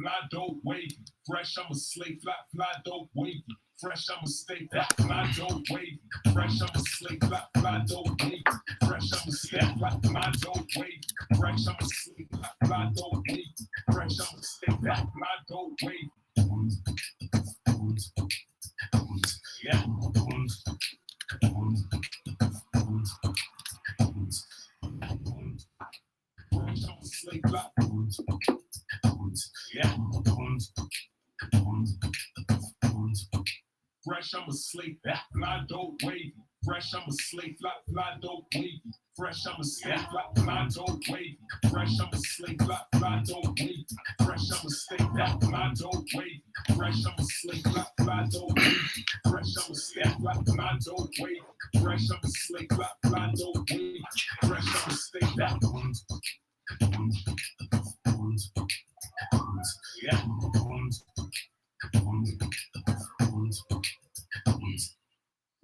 Fly dope wavy, fresh I'm a slave. Fly dope wavy, fresh I'm a slave. Fly dope wavy, fresh I'm a slave. Fly dope wavy, fresh I'm a slave. Fly dope wavy, fresh I'm a slave. Fly dope wavy, fresh I'm a slave. Fly dope wavy. Yeah. Fresh I'm a slave. Yeah. Fresh, I'm a slave. Fly dope wavy. Fresh, I'm a slave. Fly dope wavy. Fresh, I'm a slave. Fly dope wavy. Fresh, I'm a slave. Fly dope wavy. Fresh, I'm a slave. Fly dope wavy. Fresh, I'm a slave. Fly dope wavy. Fresh, I'm a slave. Fly dope wavy. Fresh, I'm a slave. Fly dope wavy. Fresh, I'm a slave. Yeah.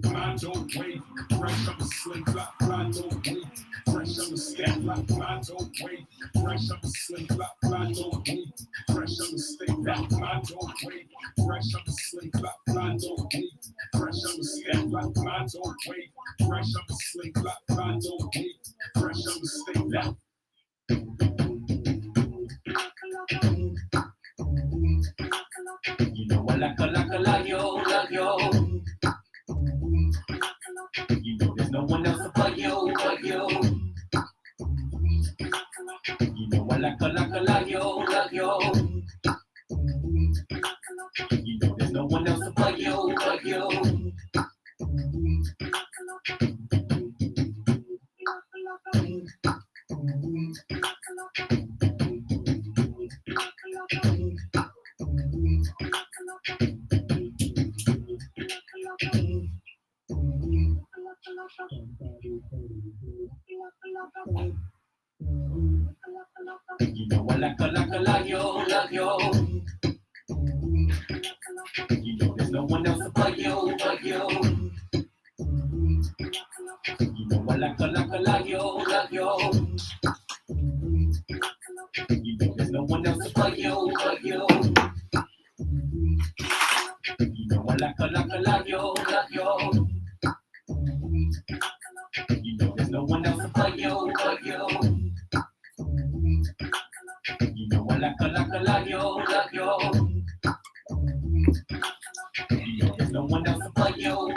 Fly dope wavy, fresh I'm a slave. Fly dope wavy, fresh I'm a slave. Fly dope wavy, fresh I'm a slave. Fly dope wavy, fresh I'm a slave. Fly dope wavy, fresh I'm a slave. Fly dope wavy, fresh I'm a slave. Fly dope wavy, fresh I'm a slave. Fly dope wavy, fresh I'm a slave. You know I like yo. You know there's no one else but you. You know I like yo. You know there's no one else but you. You know I like yo. You know there's no one else but you. You know I like yo. You know there's no one else but you. You know I like yo. You know there's no one else but you. You know I like yo. You know there's no one else but you.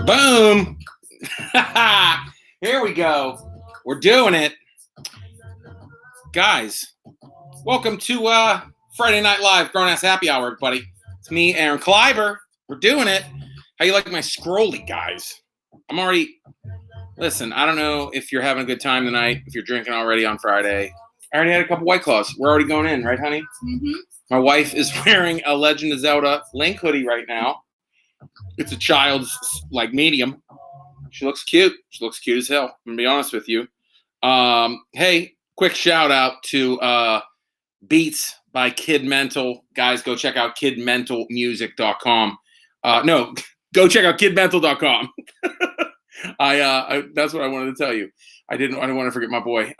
Boom. Here we go. We're doing it. Guys, welcome to Friday Night Live Grown Ass Happy Hour, everybody. It's me, Aaron Kleiber. We're doing it. How you like my scrolly, guys? I'm already... Listen, I don't know if you're having a good time tonight, if you're drinking already on Friday. I already had a couple White Claws. We're already going in, right, honey? Mm-hmm. My wife is wearing a Legend of Zelda Link hoodie right now. It's a child's like medium. She looks cute. She looks cute as hell. I'm gonna be honest with you. Hey, quick shout out to Beats by Kid Mental. Guys, go check out kidmentalmusic.com. No, go check out kidmental.com. I that's what I wanted to tell you. I didn't want to forget my boy.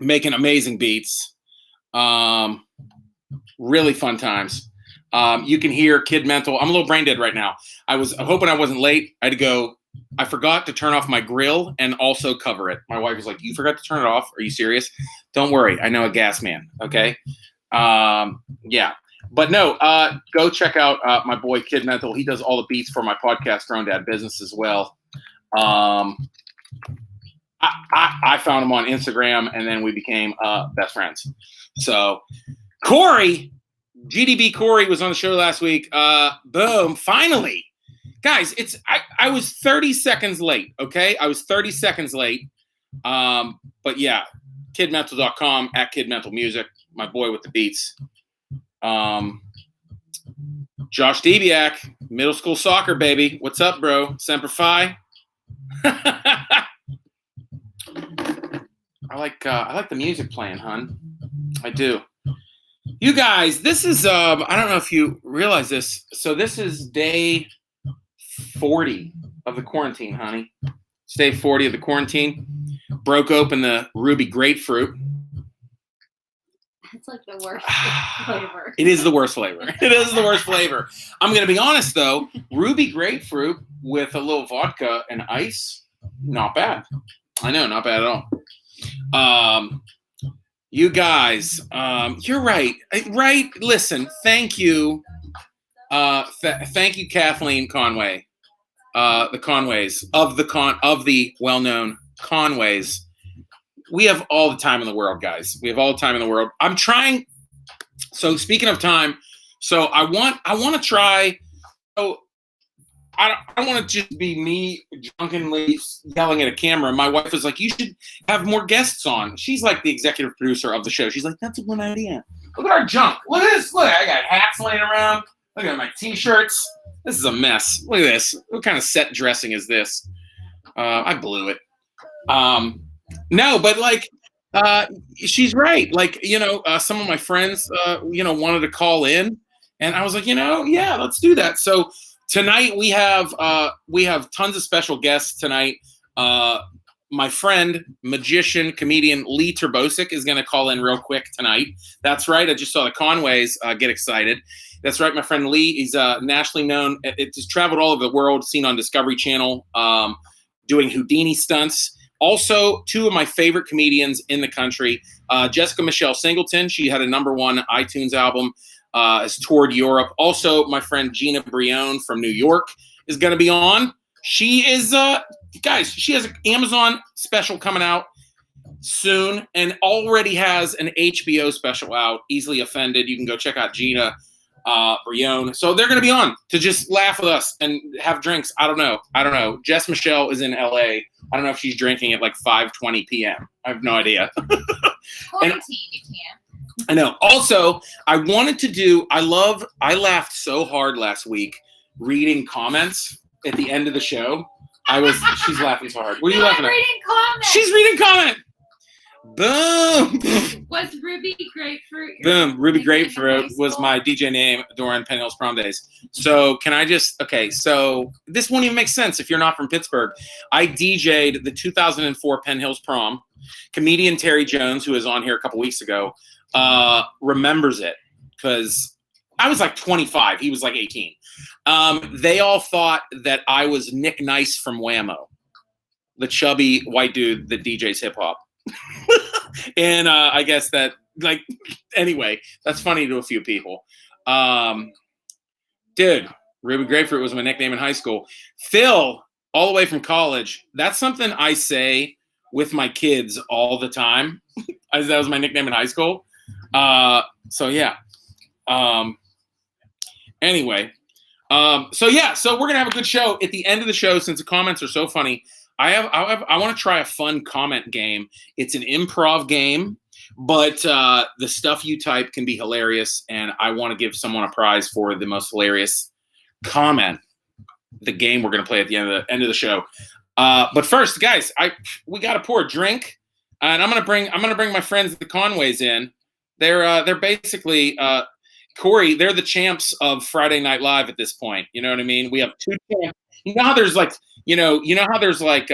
Making amazing beats. Really fun times. You can hear Kid Mental. I'm a little brain dead right now. I was hoping I wasn't late. I had to go. I forgot to turn off my grill and also cover it. My wife was like, "You forgot to turn it off? Are you serious?" Don't worry. I know a gas man. Okay. Yeah. But no, go check out my boy Kid Mental. He does all the beats for my podcast, Grown Dad Business, as well. I found him on Instagram, and then we became best friends. So Corey, GDB Corey was on the show last week. Boom, finally. Guys, I was 30 seconds late, okay? I was 30 seconds late. But yeah, kidmental.com, at kidmentalmusic, my boy with the beats. Josh Debiak, middle school soccer, baby. What's up, bro? Semper Fi. I like the music playing, hun. I do. You guys, this is I don't know if you realize this. So this is day 40 of the quarantine, honey. It's day 40 of the quarantine. Broke open the Ruby grapefruit. It's like the worst flavor. It is the worst flavor. It is the worst flavor. I'm going to be honest, though. Ruby grapefruit with a little vodka and ice, not bad. I know, not bad at all. You guys, you're right. Right? Listen, thank you. Thank you, Kathleen Conway. The Conways of the well-known Conways. We have all the time in the world, guys. We have all the time in the world. I'm trying. So speaking of time, so I want to try. So I don't want to just be me drunkenly yelling at a camera. My wife was like, "You should have more guests on." She's like the executive producer of the show. She's like, "That's a good idea." Look at our junk. Look at this. Look, I got hats laying around. Look at my t-shirts. This is a mess. Look at this. What kind of set dressing is this? I blew it. No, but like, she's right. Like, some of my friends, wanted to call in, and I was like, yeah, let's do that. So tonight we have tons of special guests tonight. My friend, magician, comedian Lee Terbosic is going to call in real quick tonight. That's right. I just saw the Conways get excited. That's right. My friend Lee, he's nationally known. It's traveled all over the world, seen on Discovery Channel, doing Houdini stunts. Also, two of my favorite comedians in the country, Jessica Michelle Singleton. She had a #1 iTunes album, has toured Europe. Also, my friend Gina Brione from New York is going to be on. She is, guys, she has an Amazon special coming out soon and already has an HBO special out, Easily Offended. You can go check out Gina Brione. So they're going to be on to just laugh with us and have drinks. I don't know. Jess Michelle is in LA. I don't know if she's drinking at like 5:20 p.m. I have no idea. Quarantine, you can't. I know. Also, I laughed so hard last week reading comments at the end of the show. She's laughing so hard. What are you laughing at? Reading comments. She's reading comment. Boom. Was Ruby Grapefruit? Boom. Ruby Grapefruit was my DJ name during Penn Hills prom days. So so this won't even make sense if you're not from Pittsburgh. I DJ'd the 2004 Penn Hills prom. Comedian Terry Jones, who was on here a couple weeks ago, remembers it because I was like 25. He was like 18. They all thought that I was Nick Nice from Whammo, the chubby white dude that DJs hip hop. And I guess that, like, anyway, that's funny to a few people. Dude, Ruby Grapefruit was my nickname in high school. Phil, all the way from college, that's something I say with my kids all the time. That was my nickname in high school. So yeah. Anyway. So we're gonna have a good show at the end of the show. Since the comments are so funny, I want to try a fun comment game. It's an improv game. But the stuff you type can be hilarious, and I want to give someone a prize for the most hilarious comment. The game we're going to play at the end of the show. But first, guys, we got to pour a drink, and I'm gonna bring my friends the Conways in. They're basically Corey. They're the champs of Friday Night Live at this point. You know what I mean? We have two champs. You know how there's like how there's like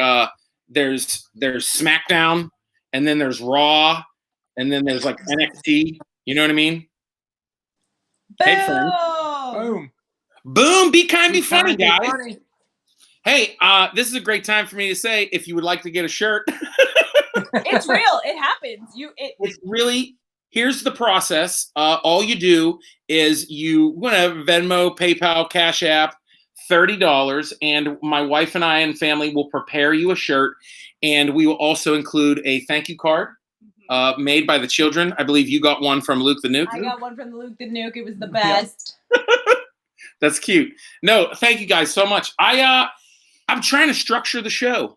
there's SmackDown, and then there's Raw, and then there's like NXT. You know what I mean? Boom! Hey, friends. Boom. Boom! Be kind, be funny, Be guys. funny. Hey, this is a great time for me to say, if you would like to get a shirt. It's real. It happens. It's really, here's the process. All you do is you Venmo, PayPal, Cash App, $30, and my wife and I and family will prepare you a shirt, and we will also include a thank you card made by the children. I believe you got one from Luke the Nuke. I got one from Luke the Nuke. It was the best. That's cute. No, thank you guys so much. I'm trying to structure the show.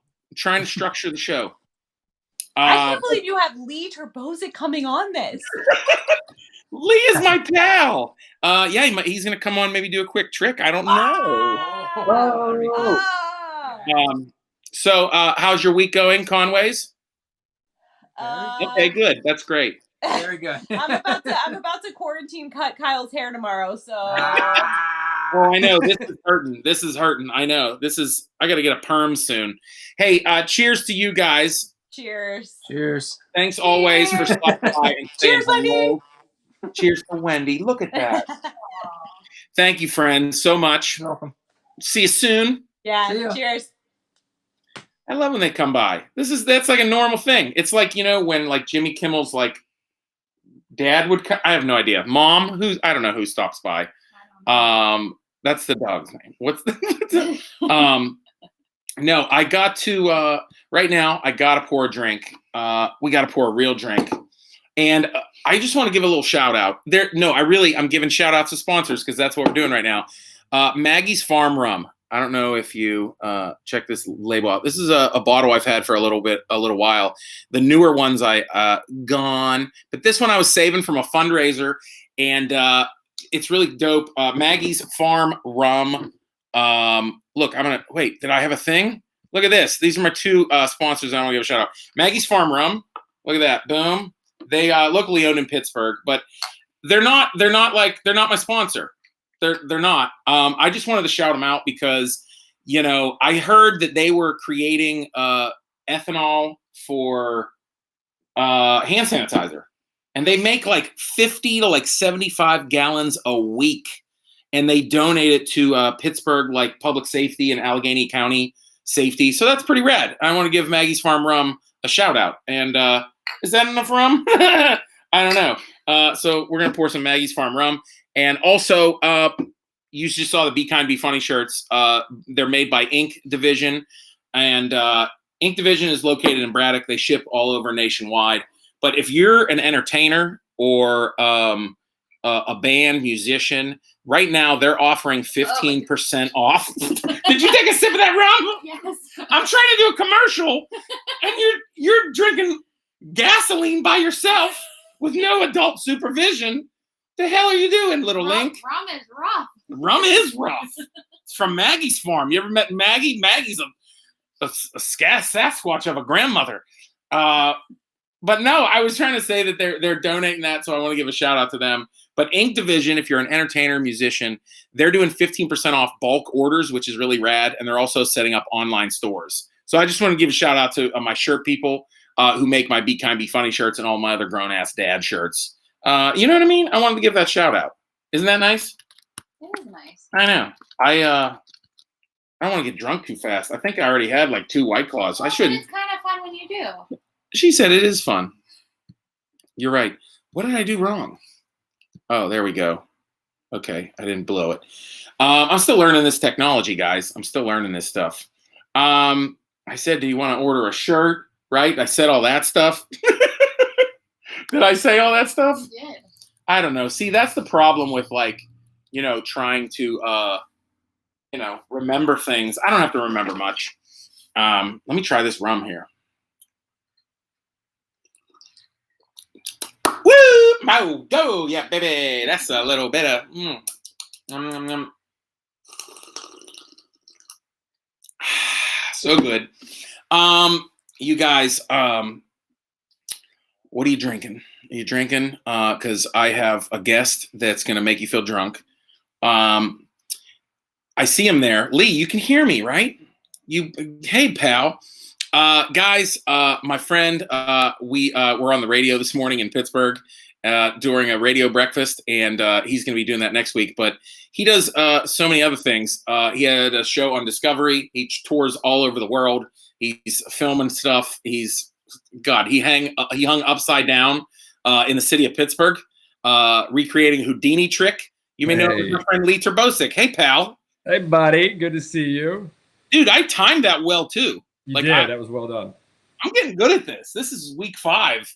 I can't believe you have Lee Terbosic coming on this. Lee is my pal. Yeah, he's gonna come on, maybe do a quick trick. I don't know. So how's your week going, Conways? Okay, good. That's great. Very good. I'm about to quarantine cut Kyle's hair tomorrow, so Oh, I know. This is hurting. I know. I gotta get a perm soon. Hey, cheers to you guys. cheers. Cheers. Thanks always for stopping by and saying Cheers, Wendy. hello. Cheers to Wendy. Look at that. Thank you, friends, so much. You're welcome. See you soon. Yeah, See ya. cheers. I love when they come by. That's like a normal thing. It's like, when like Jimmy Kimmel's like dad would come. I have no idea. Mom, I don't know who stops by. That's the dog's name. What's the no, I got to right now I gotta pour a drink. We gotta pour a real drink. And I just want to give a little shout out. I'm giving shout outs to sponsors because that's what we're doing right now. Maggie's Farm Rum. I don't know if you check this label out. This is a bottle I've had for a little while. The newer ones I gone, but this one I was saving from a fundraiser, and it's really dope. Maggie's Farm Rum. Look, wait. Did I have a thing? Look at this. These are my two sponsors. I want to give a shout out. Maggie's Farm Rum. Look at that. Boom. They locally owned in Pittsburgh, but they're not my sponsor. They're not. I just wanted to shout them out because, I heard that they were creating ethanol for hand sanitizer, and they make like 50 to like 75 gallons a week, and they donate it to Pittsburgh, like public safety and Allegheny County safety. So that's pretty rad. I want to give Maggie's Farm Rum a shout out. And is that enough rum? I don't know. So we're going to pour some Maggie's Farm Rum. And also, you just saw the Be Kind, Be Funny shirts. They're made by Ink Division. And Ink Division is located in Braddock. They ship all over nationwide. But if you're an entertainer or a band, musician, right now they're offering 15% off. Did you take a sip of that rum? Yes. I'm trying to do a commercial, and you're drinking gasoline by yourself with no adult supervision. The hell are you doing, little Link? Rum is rough. Rum is rough. It's from Maggie's farm. You ever met Maggie? Maggie's a Sasquatch of a grandmother. But no, I was trying to say that they're donating that, so I want to give a shout out to them. But Ink Division, if you're an entertainer, musician, they're doing 15% off bulk orders, which is really rad, and they're also setting up online stores. So I just want to give a shout out to my shirt people who make my Be Kind, Be Funny shirts and all my other grown-ass dad shirts. You know what I mean? I wanted to give that shout out. Isn't that nice? It is nice. I know. I don't want to get drunk too fast. I think I already had like 2 White Claws. I shouldn't. It's kind of fun when you do. She said it is fun. You're right. What did I do wrong? Oh, there we go. Okay, I didn't blow it. I'm still learning this technology, guys. I'm still learning this stuff. I said, do you want to order a shirt? Right? I said all that stuff. Did I say all that stuff? Yeah. I don't know. See, that's the problem with trying to, remember things. I don't have to remember much. Let me try this rum here. Go, yeah, baby. That's a little bit of. Nom, nom, nom. So good. You guys, what are you drinking? Are you drinking? Because I have a guest that's gonna make you feel drunk. I see him there. Lee, you can hear me, right? Hey, pal. Guys, my friend, we were on the radio this morning in Pittsburgh during a radio breakfast, and he's going to be doing that next week. But he does so many other things. He had a show on Discovery. He tours all over the world. He's filming stuff. He hung upside down in the city of Pittsburgh, recreating Houdini trick. You may know my friend Lee Terbosic. Hey, pal. Hey, buddy. Good to see you. Dude, I timed that well, too. You did. That was well done. I'm getting good at this. This is week 5.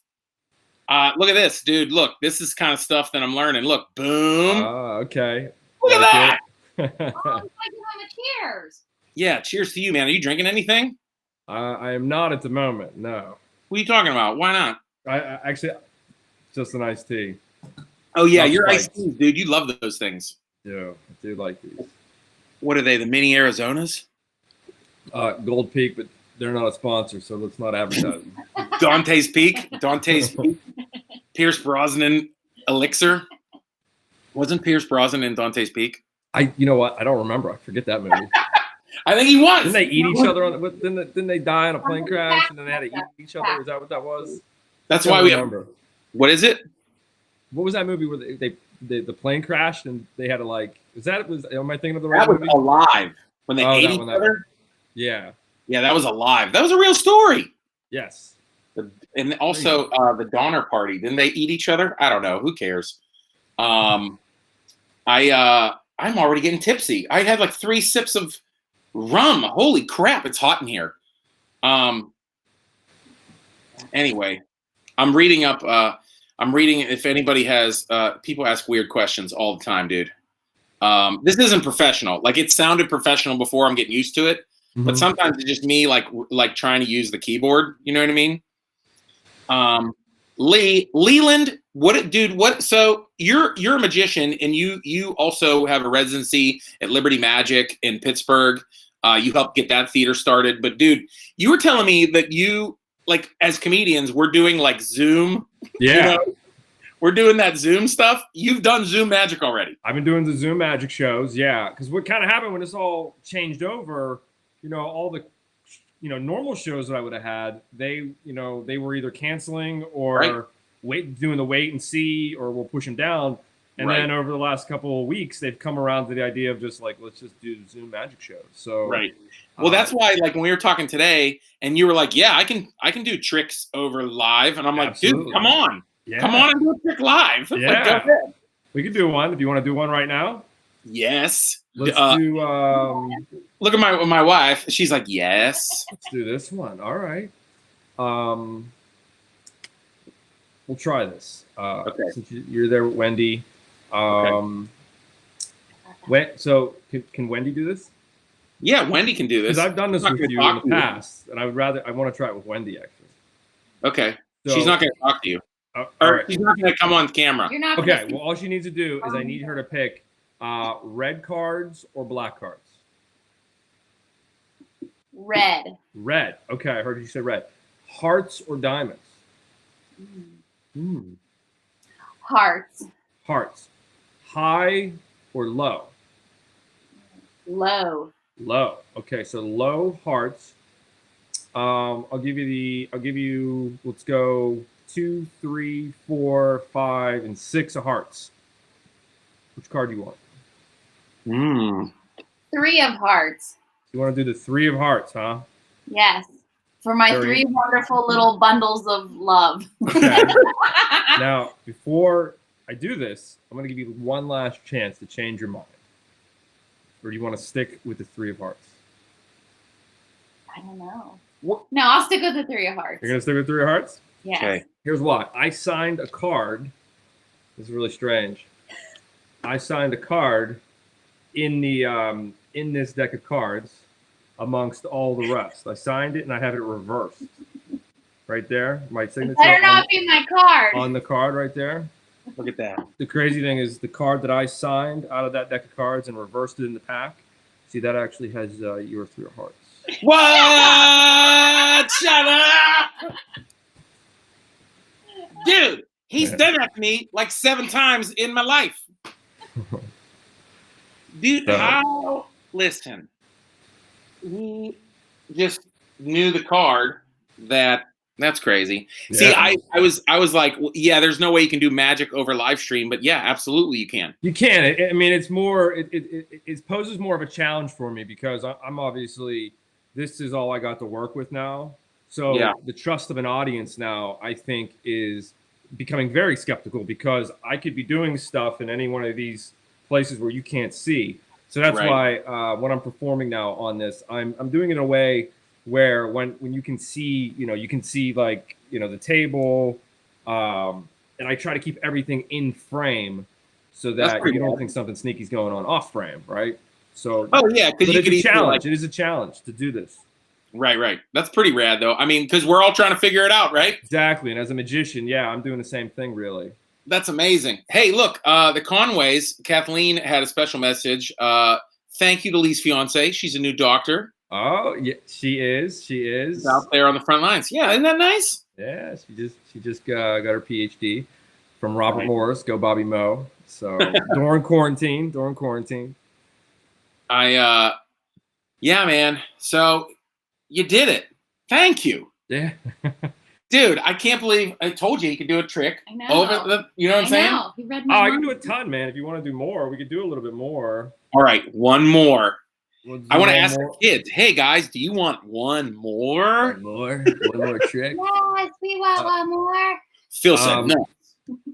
Look at this, dude. Look, this is kind of stuff that I'm learning. Look, boom. Okay. Look at that. Oh, it's like you're having a cheers. Yeah, cheers to you, man. Are you drinking anything? I am not at the moment, no. What are you talking about? Why not? I actually, just an iced tea. Oh, yeah, Not you're spiked. iced teas, dude. You love those things. Yeah, I do like these. What are they, the mini Arizonas? Gold Peak, but they're not a sponsor, so let's not advertise them. Dante's Peak? Dante's Peak? Pierce Brosnan Elixir? Wasn't Pierce Brosnan in Dante's Peak? You know what? I don't remember. I forget that movie. I think he was. Didn't they eat each other didn't they die in a plane crash and then they had to eat each other? Is that what that was? That's I why don't we remember. What is it? What was that movie where the plane crashed and they had to am I thinking of the right That was movie? Alive. When they ate each other? Yeah. Yeah, that was Alive. That was a real story. Yes. And also the Donner Party. Didn't they eat each other? I don't know. Who cares? I'm already getting tipsy. I had like 3 sips of rum. Holy crap, it's hot in here. Anyway, I'm reading if anybody has people ask weird questions all the time, dude. This isn't professional. Like, it sounded professional before. I'm getting used to it. Mm-hmm. But sometimes it's just me like trying to use the keyboard. You know what I mean? Leland, so you're a magician, and you also have a residency at Liberty Magic in Pittsburgh. You helped get that theater started. But dude, you were telling me that you, like, as comedians, we're doing like Zoom. Yeah. You know? We're doing that Zoom stuff. You've done Zoom magic already. I've been doing the Zoom magic shows, yeah. Because what kind of happened when this all changed over, all the normal shows that I would have had, they were either canceling or doing the wait and see, or we'll push them down. And then over the last couple of weeks, they've come around to the idea of just like, let's just do Zoom magic shows. So well, that's why, like, when we were talking today, and you were like, yeah, I can do tricks over live, and I'm like, absolutely. Dude, come on. Yeah. Come on and do a trick live. Yeah. Like, go ahead. We could do one. If you want to do one right now. Yes. Let's do look at my wife. She's like, yes. Let's do this one. All right. We'll try this. Okay. Since you're there with Wendy. So can Wendy do this? Yeah, Wendy can do this. Because I've done this with you in the past, and I want to try it with Wendy, actually. Okay. So, she's not going to talk to you. All Or right. she's not going to come on camera. You're not Okay, well, all she needs to do is I need her to pick red cards or black cards. red. Red. Okay, I heard you say red. Hearts or diamonds? Hearts. Hearts. High or low? Low. Low. Okay, so low hearts. I'll give you, let's go 2, 3, 4, 5, and 6 of hearts. Which card do you want? 3 of hearts. You want to do the 3 of hearts, huh? Yes. For my 3 wonderful little bundles of love. Okay. Now, before I do this, I'm going to give you one last chance to change your mind. Or do you want to stick with the 3 of hearts? I don't know. No, I'll stick with the 3 of hearts. You're going to stick with 3 of hearts? Yes. Okay. Here's why. I signed a card. This is really strange. I signed a card in the in this deck of cards amongst all the rest. I signed it and I have it reversed. Right there. My signature Better not be my card. on the card right there. Look at that. The crazy thing is the card that I signed out of that deck of cards and reversed it in the pack. See, that actually has your 3 of hearts. What? Shut up! Dude, he's done that to me like 7 times in my life. Dude, So- how? Listen, he just knew the card. That's crazy. Yeah. See, I was like, well, yeah, there's no way you can do magic over live stream, but yeah, absolutely you can. You can. I mean, it's more. It poses more of a challenge for me because I'm obviously. This is all I got to work with now. So Yeah. the trust of an audience now, I think, is becoming very skeptical because I could be doing stuff in any one of these places where you can't see. So that's Right. why when I'm performing now on this, I'm doing it in a way where when you can see, you can see like, the table, and I try to keep everything in frame so That's that pretty you don't bad. think something sneaky's going on off frame, right? So Oh yeah, because but you it's could a easily, challenge. like, It is a challenge to do this. right. That's pretty rad though. I mean, because we're all trying to figure it out, right? Exactly. And as a magician, yeah, I'm doing the same thing, really. That's amazing. Hey, look, the Conways, Kathleen had a special message. Thank you to Lee's fiance. She's a new doctor. Oh, yeah, she is. She is. She's out there on the front lines. Yeah, isn't that nice? Yeah, she just got her PhD from Robert Right. Morris. Go Bobby Moe. So during quarantine. Yeah, man. So you did it. Thank you. Yeah. Dude, I can't believe I told you you could do a trick. I know. Over the, you know what I'm saying? know. He read Oh, my I can mind. do a ton, man. If you want to do more, we could do a little bit more. All right, one more. We'll do I want to one ask more. the kids, hey guys, do you want one more? One more trick. Yes, we want one more. Phil said no.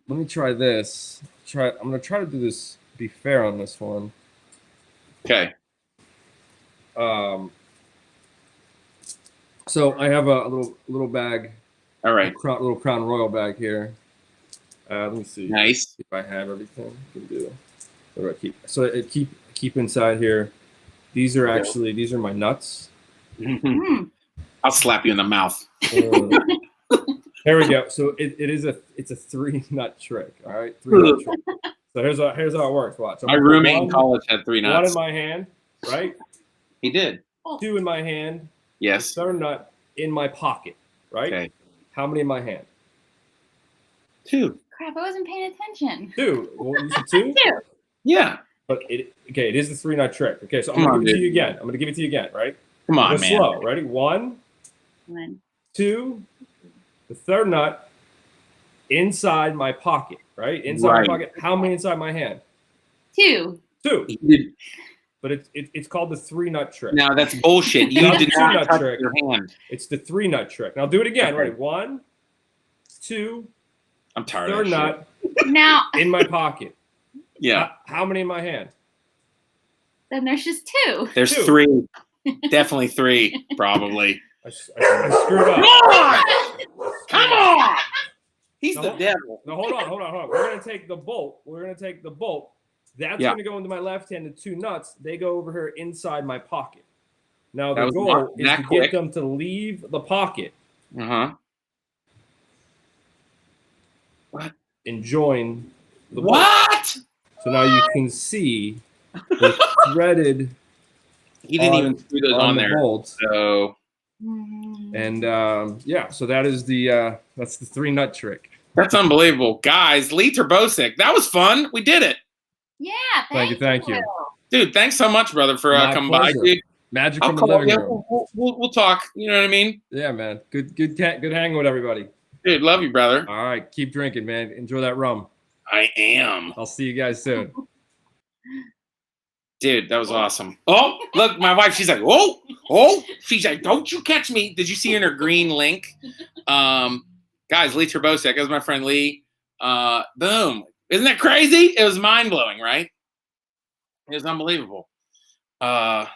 Let me try this. I'm gonna try to do this. Be fair on this one. Okay. So I have a little bag, All right. little Crown Royal bag here. Let me see Nice. if I have everything. I can do. What do I keep? So it keep inside here. These are my nuts. Mm. I'll slap you in the mouth. There we go. So it's a 3 nut trick. All right, 3 nut trick. So here's how it works. Watch. My roommate in college had 3 One nuts. in my hand, right? He did. 2 in my hand. Yes. The 3rd nut in my pocket, right? Okay. How many in my hand? 2. Crap, I wasn't paying attention. 2. Well, you said 2? 2. Yeah. But it is the 3 nut trick. Okay, so I'm Come gonna on, give it to dude. you again. I'm gonna give it to you again, right? Come Go on, man. slow. Ready? 1, 1, 2. The 3rd nut inside my pocket, right? Inside Right. my pocket. How many inside my hand? 2. 2. He did- But it's called the 3 nut trick. Now that's bullshit. You Not did the not 2 nut touch trick. your hand. It's the 3 nut trick. Now do it again. Okay. Ready? 1, 2. I'm tired of 3rd that nut Now, in my pocket. shit. Yeah. How many in my hand? then there's just 2. There's 2. 3. Definitely 3, probably. I screwed up. Come on! He's No, the devil. No, hold on. We're gonna take the bolt. That's Yeah. gonna go into my left hand. The 2 nuts, they go over here inside my pocket. Now That the was goal not is that to quick. get them to leave the pocket Uh-huh. and join the bolt. What? So now you can see the threaded He didn't on- even screw those on on the there. bolt. So And so that is that's the 3 nut trick. that's unbelievable. Guys, Lee Terbosic. That was fun. We did it. Yeah, Thank you. Dude, thanks so much, brother, for My coming by, pleasure. dude. Magic I'll from the call living you. room. We'll talk. You know what I mean? Yeah, man. Good hanging with everybody. Dude, love you, brother. All right, keep drinking, man. Enjoy that rum. I am. I'll see you guys soon. Dude, that was awesome. Oh, look, my wife, she's like, oh. She's like, don't you catch me. Did you see in her green link? Guys, Lee Terbosic. That was my friend Lee. Boom. Isn't that crazy? It was mind-blowing, right? It was unbelievable. That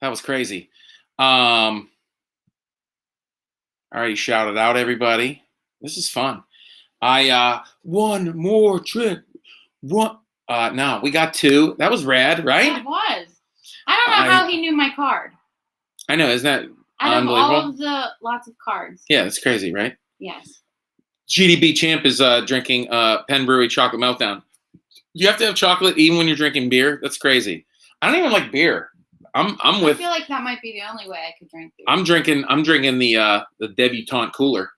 was crazy. I already shouted out everybody. This is fun. One more trick. No, we got 2. That was rad, right? It was. I don't know how he knew my card. I know, isn't that Out of unbelievable? all of the lots of cards. Yeah, it's crazy, right? Yes. GDB Champ is drinking Penn Brewery Chocolate Meltdown. You have to have chocolate even when you're drinking beer? That's crazy. I don't even like beer. I'm with. I feel like that might be the only way I could drink beer. I'm drinking the debutante cooler.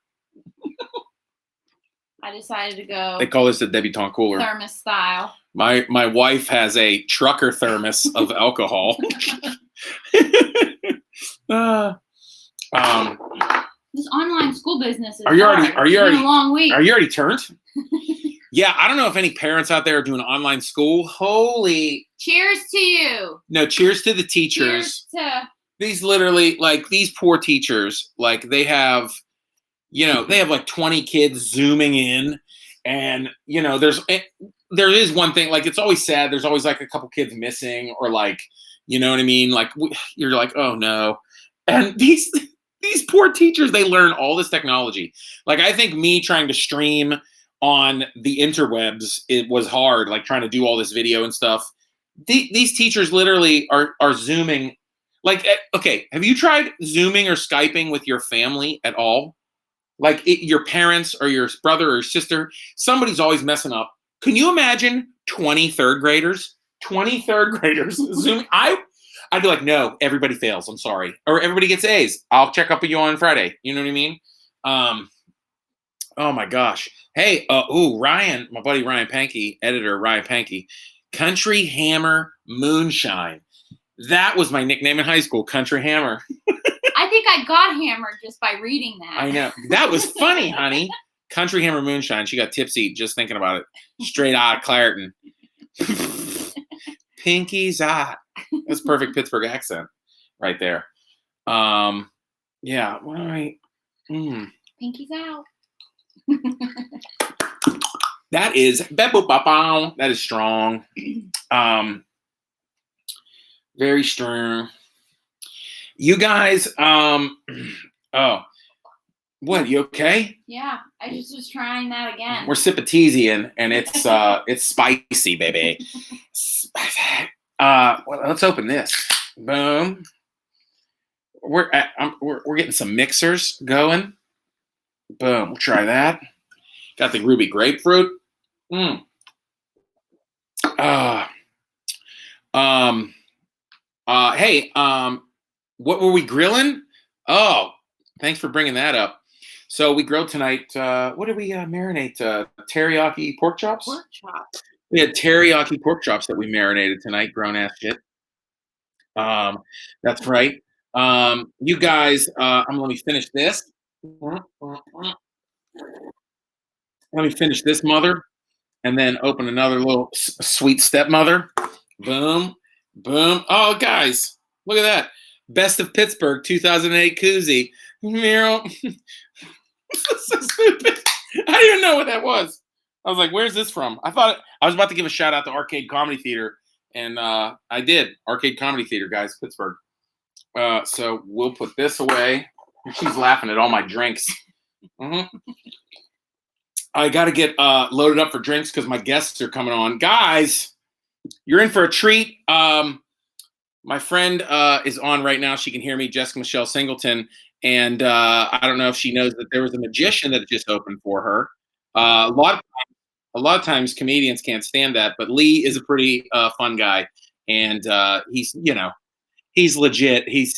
I decided to go. They call this the debutante cooler. Thermos style. My wife has a trucker thermos of alcohol. This online school business is Are you already? hard. Are you It's been already? a long week. Are you already turned? Yeah, I don't know if any parents out there are doing online school. Holy. Cheers to you. No, cheers to the teachers. Cheers to. These literally, like, these poor teachers, like, they have like 20 kids zooming in, and there is one thing, like, it's always sad. There's always like a couple kids missing, or like, you know what I mean? Like, you're like, oh no. And these poor teachers, they learn all this technology. Like, I think me trying to stream on the interwebs, it was hard, like trying to do all this video and stuff. These teachers literally are zooming. Like, okay, have you tried zooming or Skyping with your family at all? Like your parents or your brother or sister, somebody's always messing up. Can you imagine 20 third graders? 20 third graders zooming. I'd be like, no, everybody fails. I'm sorry. Or everybody gets A's. I'll check up with you on Friday. You know what I mean? Oh my gosh. Hey, Ryan, my buddy Ryan Pankey, editor Ryan Pankey, Country Hammer Moonshine. That was my nickname in high school, Country Hammer. I think I got hammered just by reading that. I know. That was funny, honey. Country Hammer Moonshine. She got tipsy just thinking about it. Straight out of Clairton. Pinky's hot. That's perfect Pittsburgh accent right there. Yeah. What am I? Pinky's out. That is strong. Very strong. You guys, what, you okay? Yeah, I just was trying that again. We're sipping teasy and it's spicy, baby. Well, let's open this. Boom. We're getting some mixers going. Boom. We'll try that. Got the ruby grapefruit. Hey, what were we grilling? Oh, thanks for bringing that up. So we grilled tonight. What did we marinate? Teriyaki pork chops? Pork chops. We had teriyaki pork chops that we marinated tonight. Grown ass shit. That's right. You guys, let me finish this. Let me finish this mother, and then open another little sweet stepmother. Boom, boom. Oh, guys, look at that. Best of Pittsburgh 2008 koozie. Meryl. So stupid. I didn't even know what that was. I was like, where's this from? I thought I was about to give a shout out to Arcade Comedy Theater, and I did. Arcade Comedy Theater, guys, Pittsburgh. So we'll put this away. She's laughing at all my drinks. I got to get loaded up for drinks because my guests are coming on. Guys, you're in for a treat. My friend is on right now. She can hear me, Jessica Michelle Singleton. And I don't know if she knows that there was a magician that just opened for her. A lot of times comedians can't stand that, but Lee is a pretty fun guy. And he's legit. He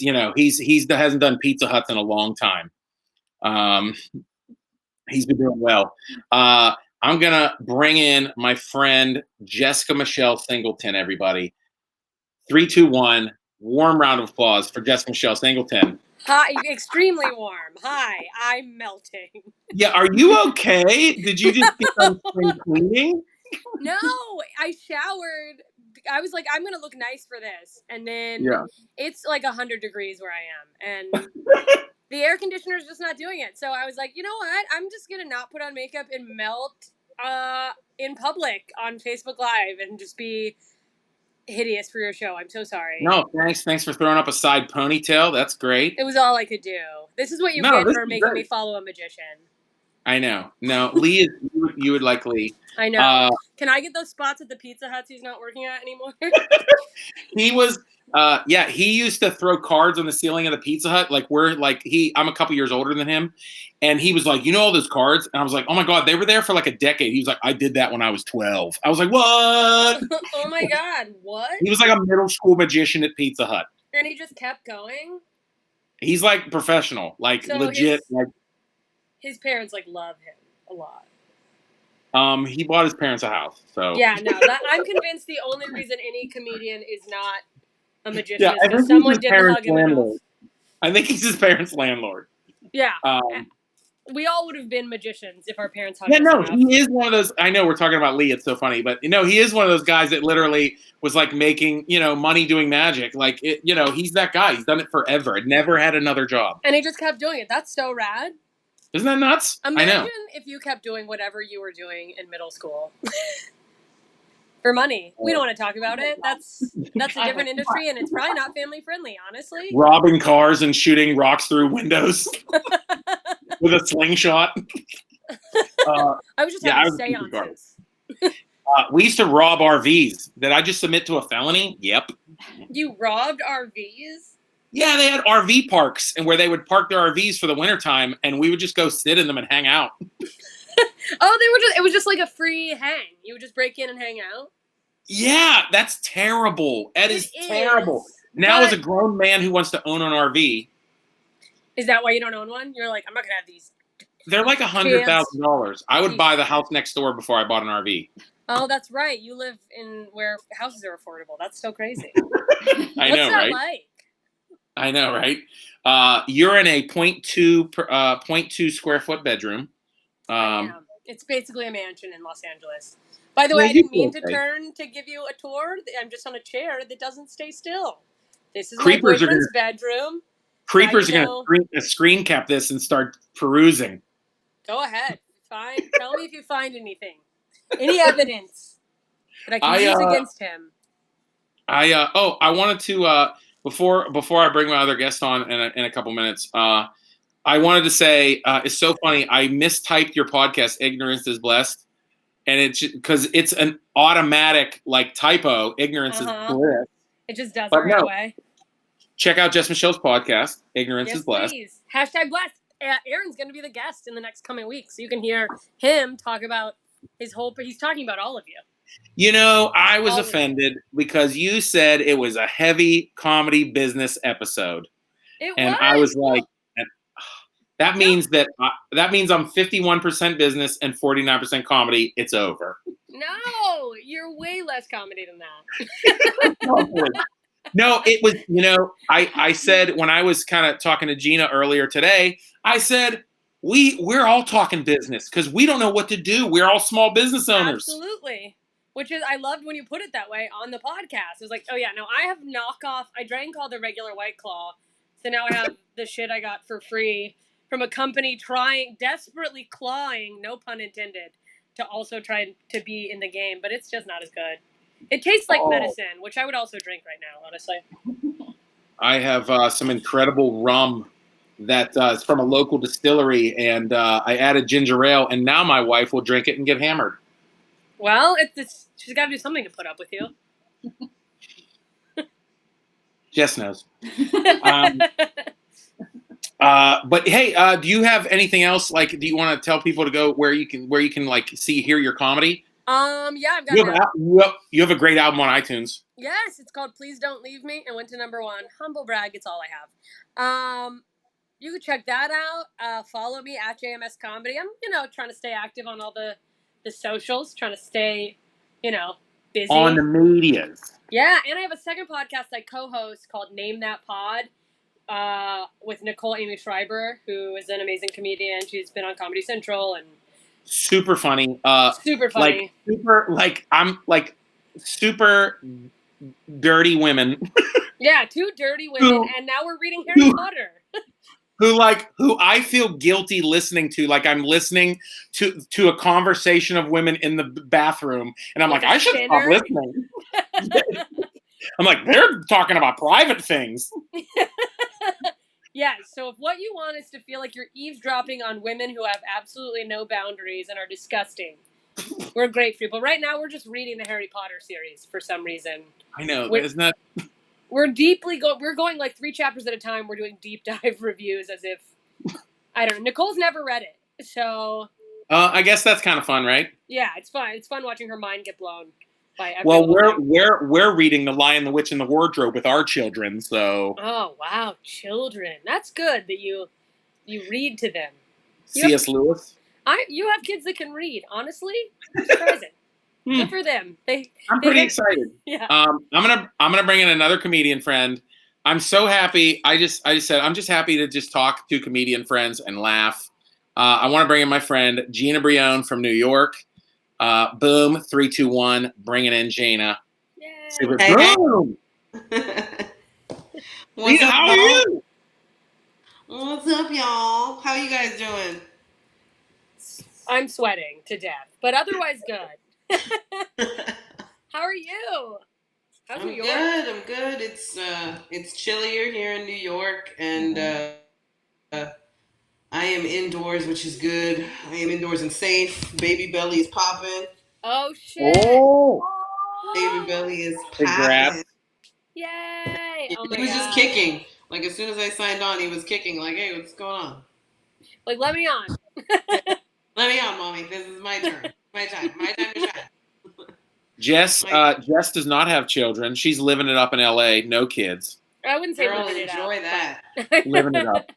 hasn't done Pizza Huts in a long time. He's been doing well. I'm going to bring in my friend, Jessica Michelle Singleton, everybody. 3, 2, 1. Warm round of applause for Jessica Michelle Singleton. Hi, extremely warm. Hi, I'm melting. Yeah, are you okay? Did you just get done spring cleaning? No, I showered. I was like, I'm going to look nice for this. And then it's like 100 degrees where I am. And the air conditioner is just not doing it. So I was like, you know what? I'm just going to not put on makeup and melt in public on Facebook Live and just be hideous for your show. I'm so sorry. No, thanks for throwing up a side ponytail. That's great. It was all I could do. This is what you get for making me follow a magician. I know. No, Lee, you would like Lee. I know. Can I get those spots at the Pizza Huts he's not working at anymore? He was, Yeah, he used to throw cards on the ceiling of the Pizza Hut. I'm a couple years older than him. And he was like, you know all those cards? And I was like, oh my God, they were there for like a decade. He was like, I did that when I was 12. I was like, what? Oh my God, what? He was like a middle school magician at Pizza Hut. And he just kept going? He's like professional, like So legit. His parents like love him a lot. He bought his parents a house. So yeah, no, I'm convinced the only reason any comedian is not a magician Yeah, is I because think someone he's his didn't parents' hug him enough. landlord. I think he's his parents' landlord. Yeah. Um, We all would have been magicians if our parents hugged Yeah, us no, enough. he is one of those. I know we're talking about Lee. It's so funny, but he is one of those guys that literally was like making money doing magic. Like he's that guy. He's done it forever. Never had another job. And he just kept doing it. That's so rad. Isn't that nuts? Imagine I know. if you kept doing whatever you were doing in middle school for money. We don't want to talk about it. That's a different industry, and it's probably not family friendly, honestly. Robbing cars and shooting rocks through windows with a slingshot. I was just having seances. We used to rob RVs. Did I just submit to a felony? Yep. You robbed RVs? Yeah, they had RV parks and where they would park their RVs for the wintertime, and we would just go sit in them and hang out. It was just like a free hang. You would just break in and hang out? Yeah, that's terrible. That is terrible. Now, as a grown man who wants to own an RV. Is that why you don't own one? You're like, I'm not going to have these. They're like $100,000. I would buy the house next door before I bought an RV. Oh, that's right. You live in where houses are affordable. That's so crazy. I know, right? What's that like? I know, right? You're in a 0.2 square foot bedroom. It's basically a mansion in Los Angeles. By the way, I didn't mean to turn to give you a tour. I'm just on a chair that doesn't stay still. This is my boyfriend's bedroom. Creepers are going to screen cap this and start perusing. Go ahead. Fine. Tell me if you find anything. Any evidence that I can use against him. I wanted to before I bring my other guest on in a couple minutes. I wanted to say it's so funny. I mistyped your podcast. Ignorance is blessed, and it's because it's an automatic typo. Ignorance is bliss. It just does it right away. Check out Jess Michelle's podcast. Ignorance is blessed. Please. #blessed. Aaron's going to be the guest in the next coming weeks, so you can hear him talk about he's talking about all of you. I was offended because you said it was a heavy comedy business episode. I was like, that means I'm 51% business and 49% comedy. It's over. No, you're way less comedy than that. No, it was, I said when I was kind of talking to Gina earlier today, I said, we're all talking business because we don't know what to do. We're all small business owners. Absolutely. Which is, I loved when you put it that way on the podcast. It was like, oh yeah, no, I have knockoff. I drank all the regular White Claw. So now I have the shit I got for free from a company desperately clawing, no pun intended, to also try to be in the game. But it's just not as good. It tastes like medicine, which I would also drink right now, honestly. I have some incredible rum that is from a local distillery, and I added ginger ale, and now my wife will drink it and get hammered. Well, she's got to do something to put up with you. Jess knows. But hey, do you have anything else? Do you want to tell people to go where you can hear your comedy? Yeah, I've got you have a great album on iTunes. Yes, it's called Please Don't Leave Me. It went to #1. Humble brag, it's all I have. You can check that out. Follow me at JMS Comedy. I'm, trying to stay active on all the socials, trying to stay, busy. On the medias. Yeah, and I have a second podcast I co-host called Name That Pod with Nicole Amy Schreiber, who is an amazing comedian. She's been on Comedy Central and super funny. Super funny. Super dirty women. Yeah, 2 dirty women, and now we're reading Harry Potter. Who I feel guilty listening to. I'm listening to a conversation of women in the bathroom, and I'm like, I should stop listening. I'm like, they're talking about private things. Yeah, so if what you want is to feel like you're eavesdropping on women who have absolutely no boundaries and are disgusting, we're great people. Right now, we're just reading the Harry Potter series for some reason. I know, isn't that? we're going like 3 chapters at a time. We're doing deep dive reviews as if, I don't know. Nicole's never read it. So. I guess that's kind of fun, right? Yeah, it's fun. It's fun watching her mind get blown by every Well, little thing. we're reading The Lion, the Witch, and the Wardrobe with our children, so. Oh, wow. Children. That's good that you read to them. C.S. Lewis? You have kids that can read, honestly. Surprising. Good for them. I'm pretty excited. Yeah. I'm gonna bring in another comedian friend. I'm so happy. I just said I'm just happy to just talk to comedian friends and laugh. I want to bring in my friend Gina Brione from New York. Boom, 3, 2, 1, bringing in Gina. Yay. Boom. What's Gina, up, how are y'all? you? What's up, y'all? How you guys doing? I'm sweating to death, but otherwise good. How are you? How's I'm New York? good. I'm good. It's chillier here in New York, and I am indoors, which is good. I am indoors and safe. Baby belly is popping. Oh shit! Oh, Baby belly is congrats. popping. Yay! Oh my He was god! just kicking. Like as soon as I signed on, he was kicking. Like, hey, what's going on? Like, let me on. Let me on, mommy. This is my turn. My time. My time to shine. Jess does not have children. She's living it up in L.A. No kids. I wouldn't say Girl, living it enjoy up, that. but- Living it up.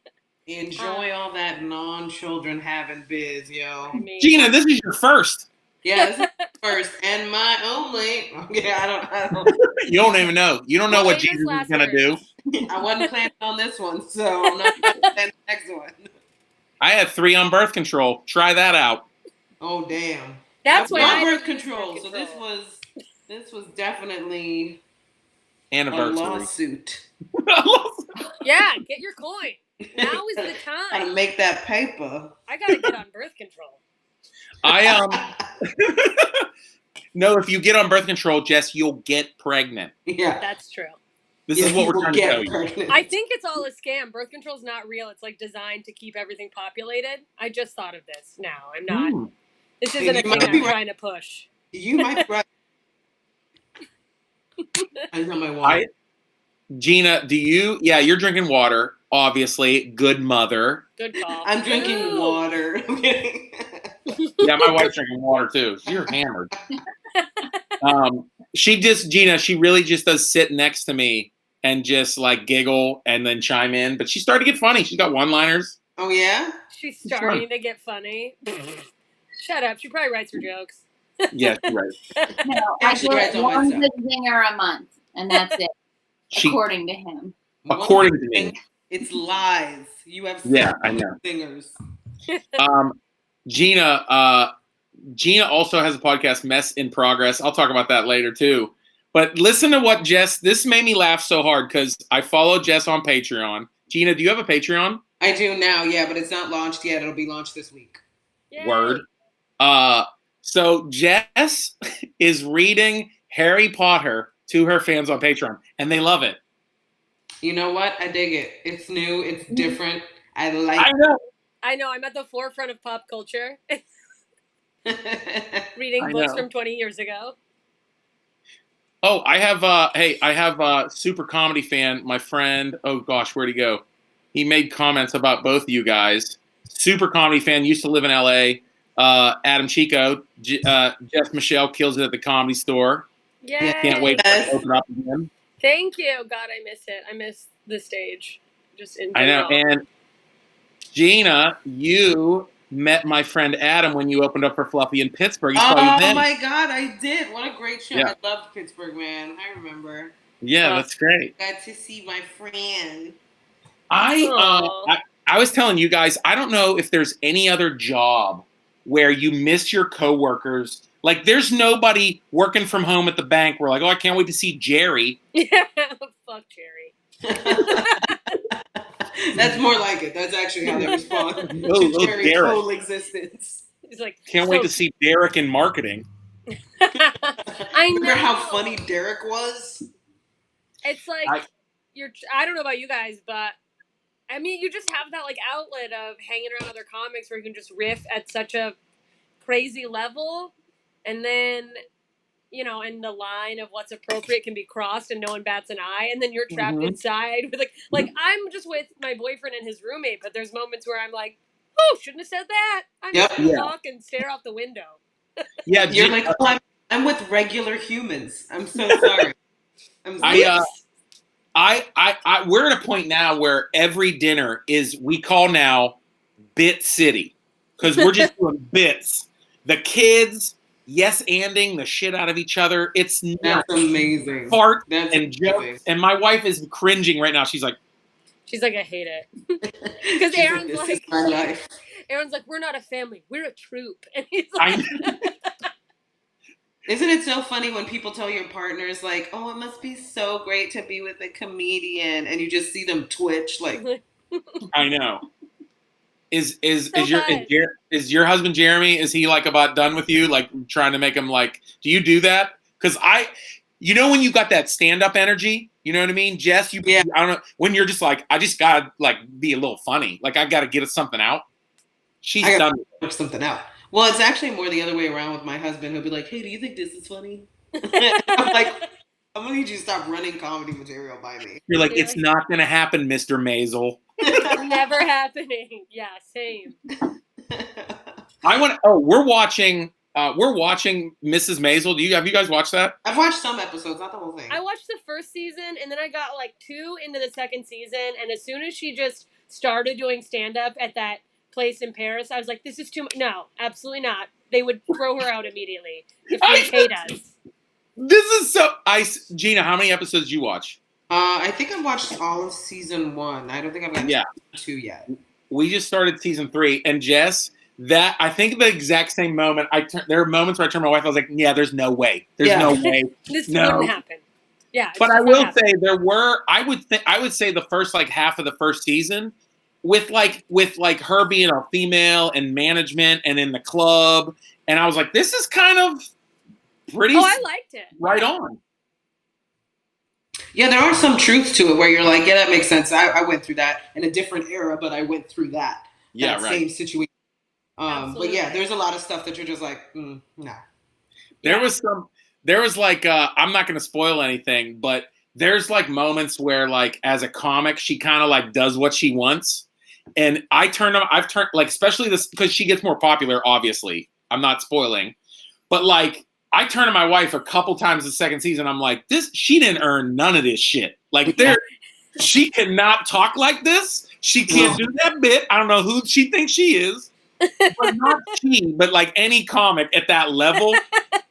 Enjoy all that non-children having biz, yo. I mean, Gina, this is your first. Yeah, this is first and my only. Okay, I don't. You don't even know. You don't know what famous Jesus is last gonna do. words. I wasn't planning on this one, so I'm not going to plan the next one. I had 3 on birth control. Try that out. Oh damn. That's why I'm I on birth don't use control. birth So control. this was definitely a Anniversary. lawsuit. Yeah, get your coin. Now is the How to time. make that paper. I gotta get on birth control. No, if you get on birth control, Jess, you'll get pregnant. Yeah. That's true. This is what we're trying to tell you. pregnant. I think it's all a scam. Birth control's not real. It's like designed to keep everything populated. I just thought of this now. I'm not. This isn't a You thing might be I'm right. trying to push. You might be right. I know my water. Gina, you're drinking water, obviously. Good mother. Good call. I'm drinking Ooh. water. Yeah, my wife's drinking water too. You're hammered. Gina, she really just does sit next to me and just like giggle and then chime in. But she started to get funny. She's got one-liners. Oh yeah? She's starting to get funny. Shut up. She probably writes her jokes. Yeah, she's right. No, Yeah, I she get writes all my one stuff. good zinger a month, and that's it, according to him. According to me. It's lies. You have Yeah, I know. singers. Gina also has a podcast, Mess in Progress. I'll talk about that later too. But listen to what this made me laugh so hard because I follow Jess on Patreon. Gina, do you have a Patreon? I do now, yeah, but it's not launched yet. It'll be launched this week. Yay. Word. So Jess is reading Harry Potter to her fans on Patreon, and they love it. You know what? I dig it. It's new. It's different. I like I know. I'm at the forefront of pop culture. it. Reading I books know. from 20 years ago. Oh, I have a super comedy fan, my friend. Oh gosh, where'd he go? He made comments about both of you guys. Super comedy fan, used to live in LA. Adam Chico, Jeff Michelle kills it at the Comedy Store. Yay. Can't wait to open up again. Thank you. God, I miss it. I miss the stage. Just in I know. general. And Gina, you met my friend Adam when you opened up for Fluffy in Pittsburgh. He saw you then. Oh my God, I did. What a great show. Yeah. I loved Pittsburgh, man. I remember. Yeah, that's great. Got to see my friend. I was telling you guys, I don't know if there's any other job where you miss your coworkers. Like, there's nobody working from home at the bank where like, oh, I can't wait to see Jerry. Yeah, fuck Jerry. That's more like it. That's actually how they respond Oh, to Jerry's Derek. whole existence. He's like, Can't wait to see Derek in marketing. I know. Remember how funny Derek was? It's like I don't know about you guys, but I mean, you just have that like outlet of hanging around other comics where you can just riff at such a crazy level, and then you know, and the line of what's appropriate can be crossed and no one bats an eye, and then you're trapped Mhm. inside with like I'm just with my boyfriend and his roommate, but there's moments where I'm like, oh, shouldn't have said that. I'm just gonna Yeah. walk and stare out the window. Yeah, You're like, oh, I'm with regular humans. I'm so sorry. I'm we're at a point now where every dinner we call now Bit City, because we're just doing bits. The kids, yes-anding the shit out of each other. It's That's amazing. Fart That's and jokes. And my wife is cringing right now. She's like, I hate it. Because Aaron's this is my life. Aaron's like, we're not a family, we're a troop. And he's like, isn't it so funny when people tell your partners like, oh, it must be so great to be with a comedian, and you just see them twitch like. I know. Is your husband Jeremy? Is he like about done with you? Like trying to make him like? Do you do that? Because you know when you got that stand up energy, you know what I mean, Jess? I don't know when you're just like, I just gotta like be a little funny. Like I gotta get something out. She's done with something out. Well, it's actually more the other way around with my husband. He'll be like, hey, do you think this is funny? I'm like, I'm gonna need you to stop running comedy material by me. You're like, it's not gonna happen, Mr. Maisel. Never happening. Yeah, same. We're watching Mrs. Maisel. Have you guys watched that? I've watched some episodes, not the whole thing. I watched the first season, and then I got like 2 into the second season, and as soon as she just started doing stand-up at that place in Paris, I was like, this is too much. No, absolutely not. They would throw her out immediately if she paid us. This is so Gina, how many episodes did you watch? I think I've watched all of season 1. I don't think I've got 2 yet. We just started season 3, and Jess, that I think the exact same moment. There are moments where I turned to my wife. I was like, "Yeah, there's no way. There's no way. This wouldn't happen." Yeah, but I will say there were. I would say the first like half of the first season, with her being a female and management and in the club, and I was like, "This is kind of pretty." Oh, I liked it. Right on. Yeah, there are some truths to it where you're like, yeah, that makes sense. I went through that in a different era, but I went through that. Yeah, right. Same situation. But yeah, there's a lot of stuff that you're just like, no. There was like, I'm not going to spoil anything, but there's like moments where like as a comic, she kind of like does what she wants. And I've turned like, especially this, because she gets more popular, obviously. I'm not spoiling. But like, I turned to my wife a couple times the second season. I'm like, she didn't earn none of this shit. Like she cannot talk like this. She can't do that bit. I don't know who she thinks she is. But not she, but like any comic at that level.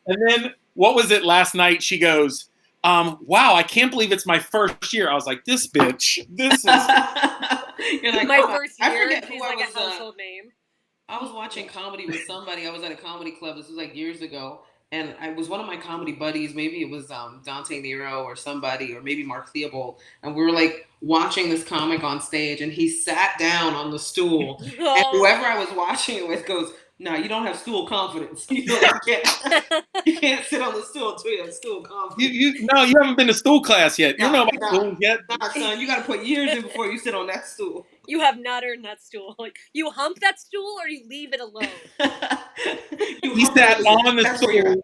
And then what was it last night? She goes, wow, I can't believe it's my first year. I was like, this bitch, this is You're like, my first year. I forget who she's I like was, a household name. I was watching comedy with somebody. I was at a comedy club. This was like years ago. And I was one of my comedy buddies. Maybe it was Dante Nero or somebody, or maybe Mark Theobald. And we were like watching this comic on stage, and he sat down on the stool. And whoever I was watching it with goes, "No, you don't have stool confidence. You can't sit on the stool until you have stool confidence." You haven't been to stool class yet. You know about stool yet. Nah, son, you got to put years in before you sit on that stool. You have not earned that stool. Like, you hump that stool or you leave it alone. He sat on the stool.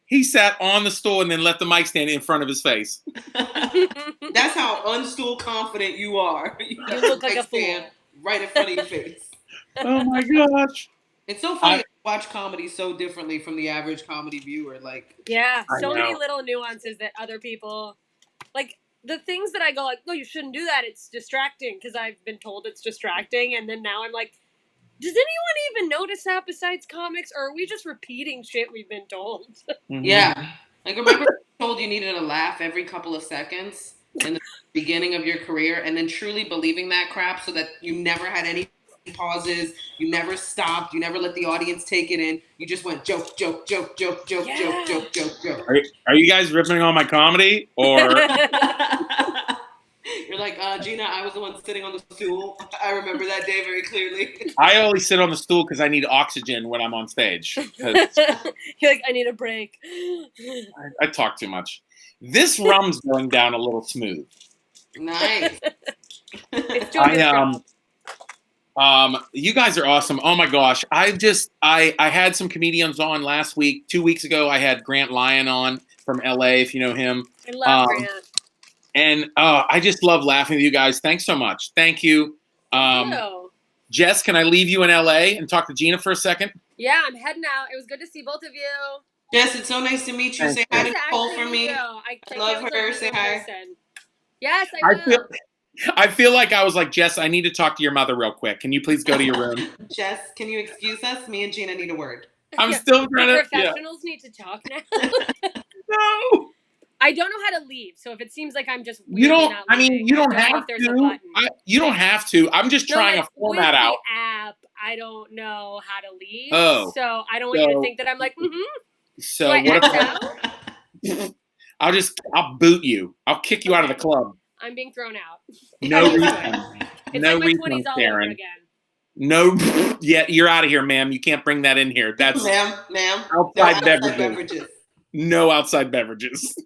He sat on the stool and then let the mic stand in front of his face. That's how unstool confident you are. You look like a fool. Right in front of your face. Oh my gosh. It's so funny to watch comedy so differently from the average comedy viewer. Like, yeah, so many little nuances that other people, like, the things that I go like, no, you shouldn't do that. It's distracting because I've been told it's distracting. And then now I'm like, does anyone even notice that besides comics? Or are we just repeating shit we've been told? Mm-hmm. Yeah. Like, remember I told you needed a laugh every couple of seconds in the beginning of your career, and then truly believing that crap so that you never had any pauses, you never stopped, you never let the audience take it in. You just went joke, joke, joke, joke, joke, joke, joke, joke, joke. Are you guys ripping on my comedy? Or you're like, Gina, I was the one sitting on the stool. I remember that day very clearly. I only sit on the stool because I need oxygen when I'm on stage. You're like, I need a break. I talk too much. This rum's going down a little smooth. Nice. It's doing its job. You guys are awesome. Oh my gosh. I had some comedians on last week. 2 weeks ago, I had Grant Lyon on from LA, if you know him. I love Grant. And I just love laughing with you guys. Thanks so much. Thank you. Jess, can I leave you in LA and talk to Gina for a second? Yeah, I'm heading out. It was good to see both of you. Jess, it's so nice to meet you. Say hi to Nicole for me. I love her. Say hi. Yes, I will. I feel like I was like, Jess, I need to talk to your mother real quick. Can you please go to your room? Jess, can you excuse us? Me and Gina need a word. I'm still trying to. Professionals need to talk now. No. I don't know how to leave, so if it seems like I'm just you don't. not I mean, leaving, you don't I have there's a to. button. You don't have to. I'm just trying a format with out. The app, I don't know how to leave. Oh, so I don't want you to think that I'm like, So what if I'll boot you. I'll kick you out of the club. I'm being thrown out. No reason. It's no like my reason, 20s all Karen. over again. No, yeah, you're out of here, ma'am. You can't bring that in here. That's ma'am. Outside beverages. No outside beverages.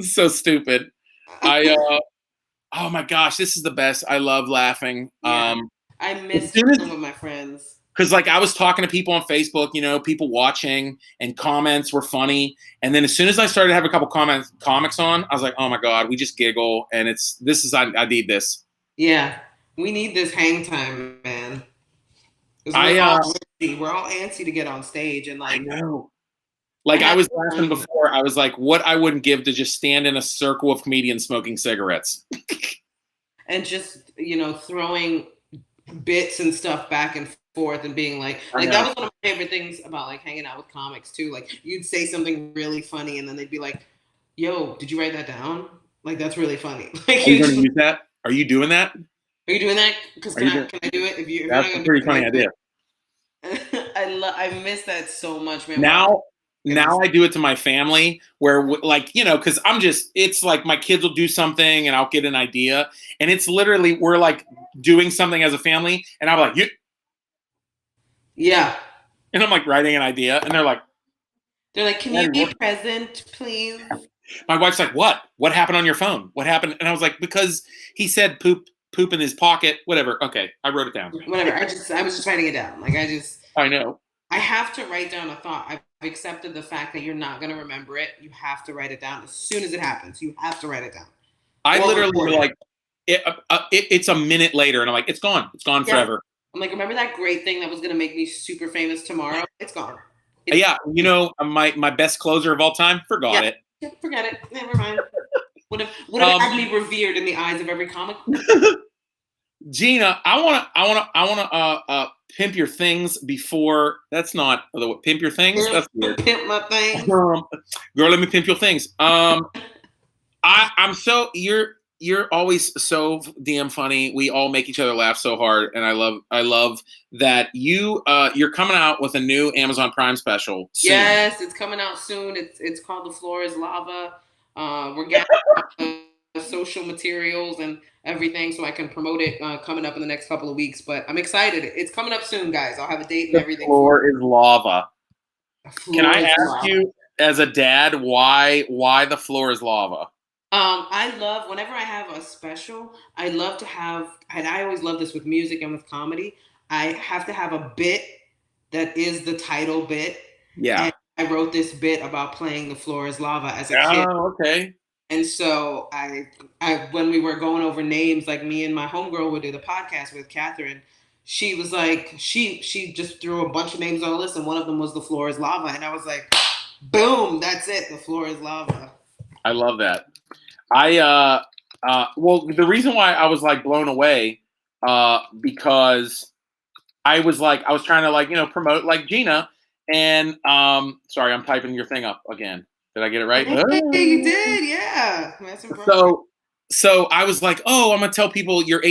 So stupid. Oh my gosh, this is the best. I love laughing. Yeah. I miss some of my friends. Because like I was talking to people on Facebook, people watching, and comments were funny. And then as soon as I started to have a couple comics on, I was like, oh my God, we just giggle. And I need this. Yeah. We need this hang time, man. We're all antsy to get on stage. And like, I know. Like I was laughing before. I was like, what I wouldn't give to just stand in a circle of comedians smoking cigarettes. And just, throwing bits and stuff back and forth and being like that was one of my favorite things about like hanging out with comics too. Like you'd say something really funny and then they'd be like, yo, did you write that down? Like, that's really funny. Like, are you going to use that? Are you doing that? Are you doing that? Because can I do it? If that's a pretty funny idea. I miss that so much, man. Now I do it to my family where like, because it's like my kids will do something and I'll get an idea. And it's literally, we're like doing something as a family. And I'm like, yeah. And I'm like writing an idea. And they're like, can you be present, please? My wife's like, what? What happened on your phone? What happened? And I was like, because he said poop in his pocket, whatever. Okay. I wrote it down. Whatever. I was just writing it down. Like, I know. I have to write down a thought. I've accepted the fact that you're not going to remember it. You have to write it down as soon as it happens. You have to write it down. I literally like it's a minute later and I'm like, it's gone. It's gone forever. I'm like, remember that great thing that was going to make me super famous tomorrow? It's gone. My best closer of all time, forgot it. Yeah, forget it. Never mind. Would have had me revered in the eyes of every comic. Gina, I wanna pimp your things before. That's not the pimp your things. That's weird. Pimp my things. Girl, let me pimp your things. I'm so you're always so damn funny. We all make each other laugh so hard, and I love that you're coming out with a new Amazon Prime special soon. Yes, it's coming out soon. It's called The Floor Is Lava. We're getting social materials and everything so I can promote it coming up in the next couple of weeks. But I'm excited. It's coming up soon, guys. I'll have a date and everything. The floor is lava. Can I ask you, as a dad, why the floor is lava? I love, whenever I have a special, I love to have, and I always love this with music and with comedy, I have to have a bit that is the title bit. Yeah. And I wrote this bit about playing The Floor Is Lava as a kid. Oh, okay. And so I when we were going over names, like me and my homegirl would do the podcast with Catherine, she was like, she just threw a bunch of names on a list, and one of them was The Floor Is Lava. And I was like, boom, that's it. The Floor Is Lava. I love that. Well, the reason why I was like blown away, because I was trying to promote like Gina, and sorry, I'm typing your thing up again. Did I get it right? Hey, you did, yeah. So I was like, oh, I'm gonna tell people you have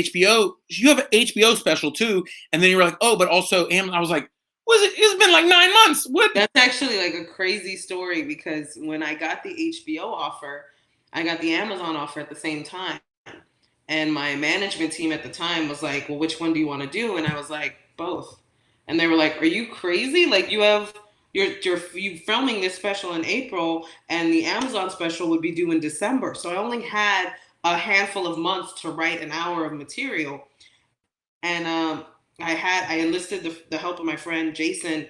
an HBO special too, and then you were like, oh, but also I was like, it's been like 9 months. What? That's actually like a crazy story, because when I got the HBO offer, I got the Amazon offer at the same time. And my management team at the time was like, well, which one do you want to do? And I was like, both. And they were like, are you crazy? Like, you're filming this special in April, and the Amazon special would be due in December. So I only had a handful of months to write an hour of material. And I enlisted the help of my friend Jason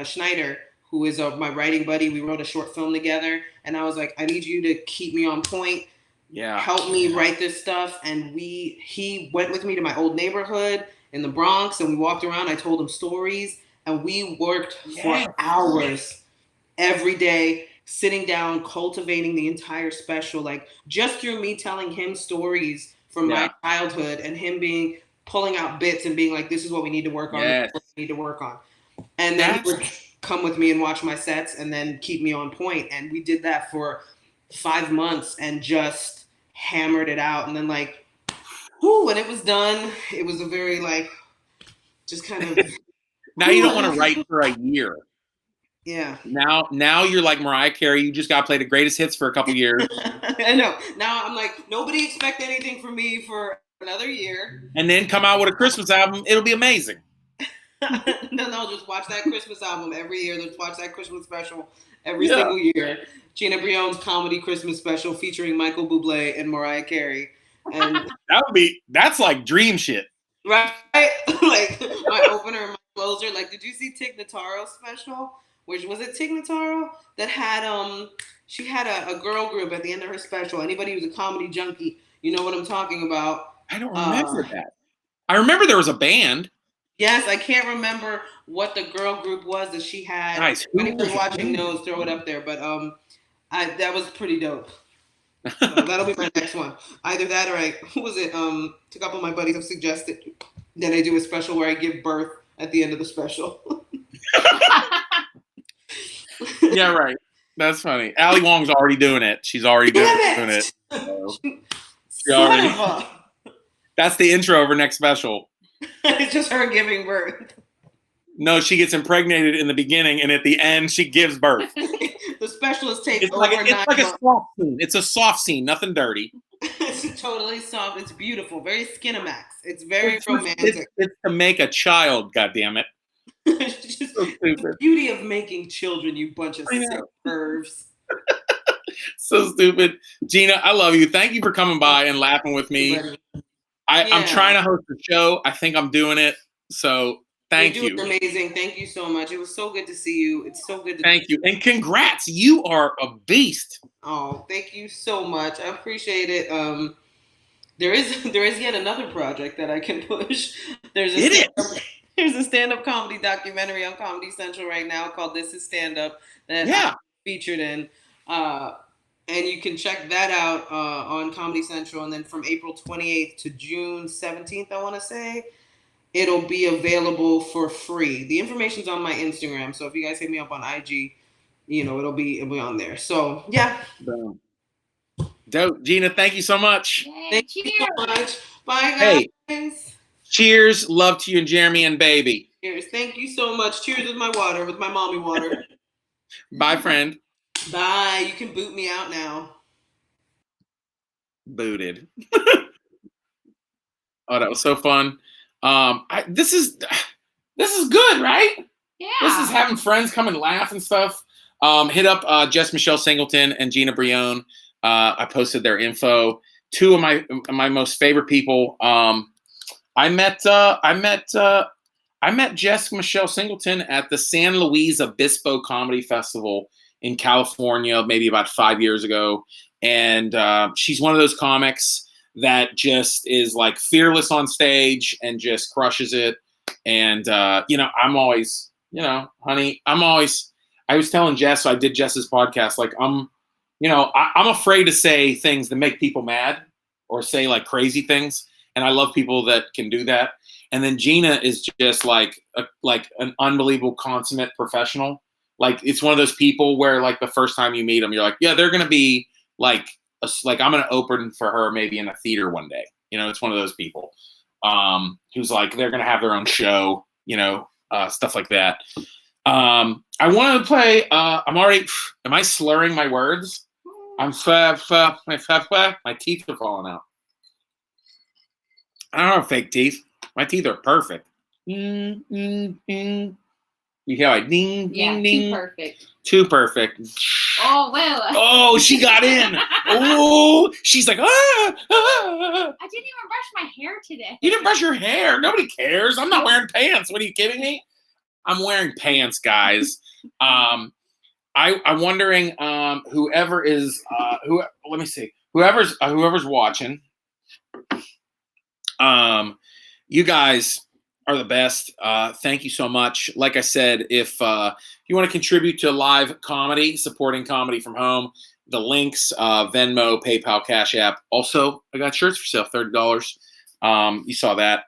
Schneider, who is my writing buddy. We wrote a short film together, and I was like, I need you to keep me on point. Yeah. Help me write this stuff. And he went with me to my old neighborhood in the Bronx, and we walked around. I told him stories, and we worked for hours every day, sitting down, cultivating the entire special, like just through me telling him stories from my childhood and him pulling out bits and being like, this is what we need to work on. This is what we need to work on. And then he would come with me and watch my sets and then keep me on point. And we did that for 5 months and just hammered it out. And then like, when it was done, it was a very like, just kind of. Now you don't want to write for a year. Yeah. Now you're like Mariah Carey. You just got to play the greatest hits for a couple years. I know. Now I'm like, nobody expect anything from me for another year. And then come out with a Christmas album. It'll be amazing. No, just watch that Christmas album every year. Let's watch that Christmas special every single year. Gina Brion's comedy Christmas special featuring Michael Bublé and Mariah Carey. And that's like dream shit. Right? Like my opener and my closer. Like, did you see Tig Notaro's special? Which was it Tig Notaro that had she had a girl group at the end of her special. Anybody who's a comedy junkie, you know what I'm talking about. I don't remember that. I remember there was a band. Yes, I can't remember what the girl group was that she had. Nice. Anybody watching knows, throw it up there. But that was pretty dope. So that'll be my next one. Either that or a couple of my buddies have suggested that I do a special where I give birth at the end of the special. Yeah, right. That's funny. Ali Wong's already doing it. She's already doing it. So that's the intro of her next special. It's just her giving birth. No, she gets impregnated in the beginning, and at the end, she gives birth. The specialist takes it's over like 9 months. A soft scene. It's a soft scene, nothing dirty. It's totally soft. It's beautiful. Very Skinamax. It's very romantic. It's to make a child, goddammit. It's just so the beauty of making children, you bunch of sick pervs. So stupid. Gina, I love you. Thank you for coming by and laughing with me. I'm trying to host a show. I think I'm doing it. So thank you. You're doing amazing. Thank you so much. It was so good to see you. It's so good to Thank you. And congrats. You are a beast. Oh, thank you so much. I appreciate it. There is yet another project that I can push. There's a stand-up comedy documentary on Comedy Central right now called This Is Stand-Up that I'm featured in. And you can check that out on Comedy Central. And then from April 28th to June 17th, I want to say, it'll be available for free. The information's on my Instagram. So if you guys hit me up on IG, it'll be on there. So, yeah. Dope. Gina, thank you so much. Thank you so much. Bye, guys. Hey, cheers. Love to you and Jeremy and baby. Cheers. Thank you so much. Cheers with my water, with my mommy water. Bye, friend. Bye. You can boot me out now. Booted. Oh, that was so fun. This is good, right? Yeah. This is having friends come and laugh and stuff. Hit up Jess Michelle Singleton and Gina Brion. I posted their info. Two of my most favorite people. I met Jess Michelle Singleton at the San Luis Obispo Comedy Festival in California, maybe about 5 years ago. And she's one of those comics that just is like fearless on stage and just crushes it. And, I'm always, honey, I was telling Jess, so I did Jess's podcast, like I'm afraid to say things that make people mad or say like crazy things. And I love people that can do that. And then Gina is just like an unbelievable consummate professional. Like it's one of those people where like the first time you meet them, you're like, yeah, they're going to be like I'm going to open for her maybe in a theater one day. It's one of those people who's like, they're going to have their own show, stuff like that. I want to play, am I slurring my words? My teeth are falling out. I don't have fake teeth. My teeth are perfect. You hear like ding, Yeah, ding, ding. too perfect. Too perfect. Oh, well. Oh, she got in. Oh, she's like, ah, ah. I didn't even brush my hair today. You didn't brush your hair. Nobody cares. I'm not wearing pants. What are you kidding me? I'm wearing pants, guys. I'm wondering whoever is let me see. Whoever's watching. You guys are the best. Thank you so much. Like I said, if you want to contribute to live comedy, supporting comedy from home, the links, Venmo, PayPal, Cash App. Also, I got shirts for sale, $30. You saw that.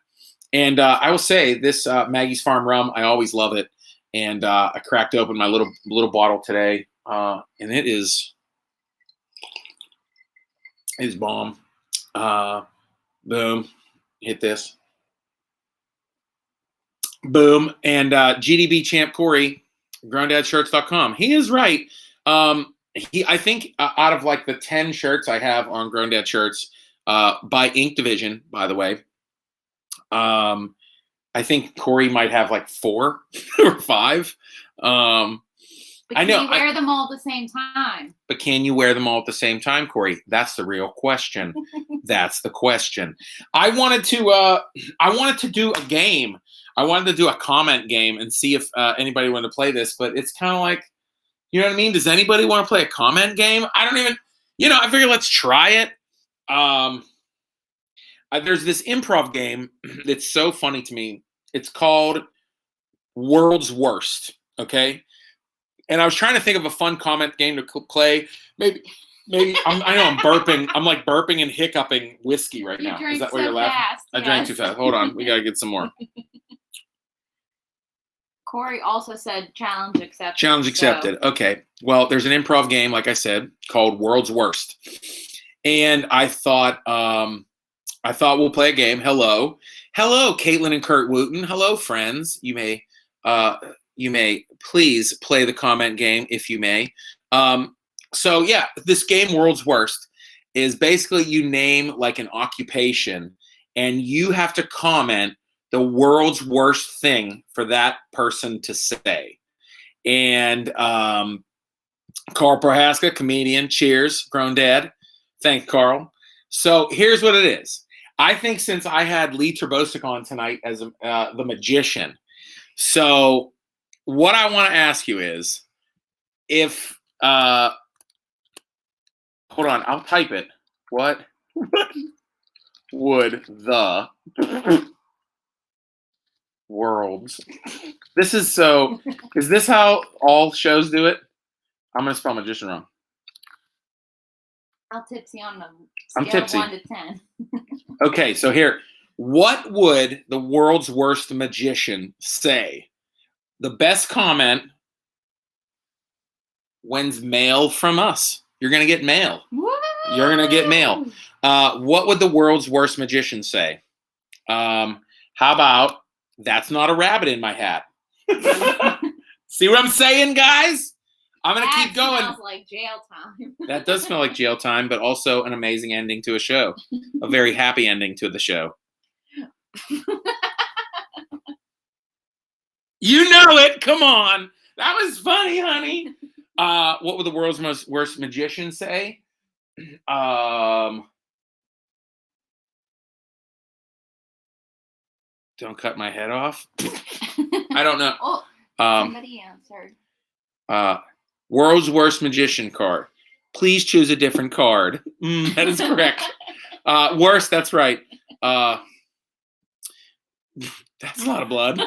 And I will say this Maggie's Farm rum, I always love it. And I cracked open my little bottle today, and it is bomb. Boom, hit this. Boom. And GDB champ Corey, GrownDadShirts.com. He is right. I think out of like the 10 shirts I have on Grown Dad Shirts, by Ink Division, by the way, I think Corey might have like 4 or 5. But I know. Can you wear them all at the same time? But can you wear them all at the same time, Corey? That's the real question. That's the question. I wanted to do a game. I wanted to do a comment game and see if anybody wanted to play this, but it's kind of like, you know what I mean? Does anybody want to play a comment game? I don't even, I figure let's try it. There's this improv game that's so funny to me. It's called World's Worst, okay? And I was trying to think of a fun comment game to play. Maybe I know I'm burping. I'm like burping and hiccuping whiskey right now. Is that why you're laughing? Fast, I drank too fast. Hold on. We got to get some more. Corey also said challenge accepted. Challenge accepted. So. Okay. Well, there's an improv game, like I said, called World's Worst. And I thought we'll play a game. Hello, Caitlin and Kurt Wooten. Hello, friends. You may please play the comment game if you may. So yeah, this game, World's Worst, is basically you name like an occupation and you have to comment the world's worst thing for that person to say. And Carl Prohaska, comedian, cheers, grown dad. Thank Carl. So here's what it is. I think since I had Lee Terbosic on tonight as the magician, so what I want to ask you is if hold on, I'll type it. What would the world's is this how all shows do it? I'm gonna spell magician wrong. I'll tipsy on them. I'm tipsy. 1 to 10. Okay, so here, what would the world's worst magician say? The best comment wins mail from us. You're gonna get mail. Woo! You're gonna get mail. What would the world's worst magician say? How about that's not a rabbit in my hat? See what I'm saying, guys? I'm gonna keep going. Smells like jail time. That does smell like jail time, but also an amazing ending to a show. A very happy ending to the show. You know it. Come on. That was funny, honey. What would the world's worst magician say? Don't cut my head off. I don't know. Oh, somebody answered. World's worst magician card. Please choose a different card. That is correct. Worst, that's right. That's a lot of blood.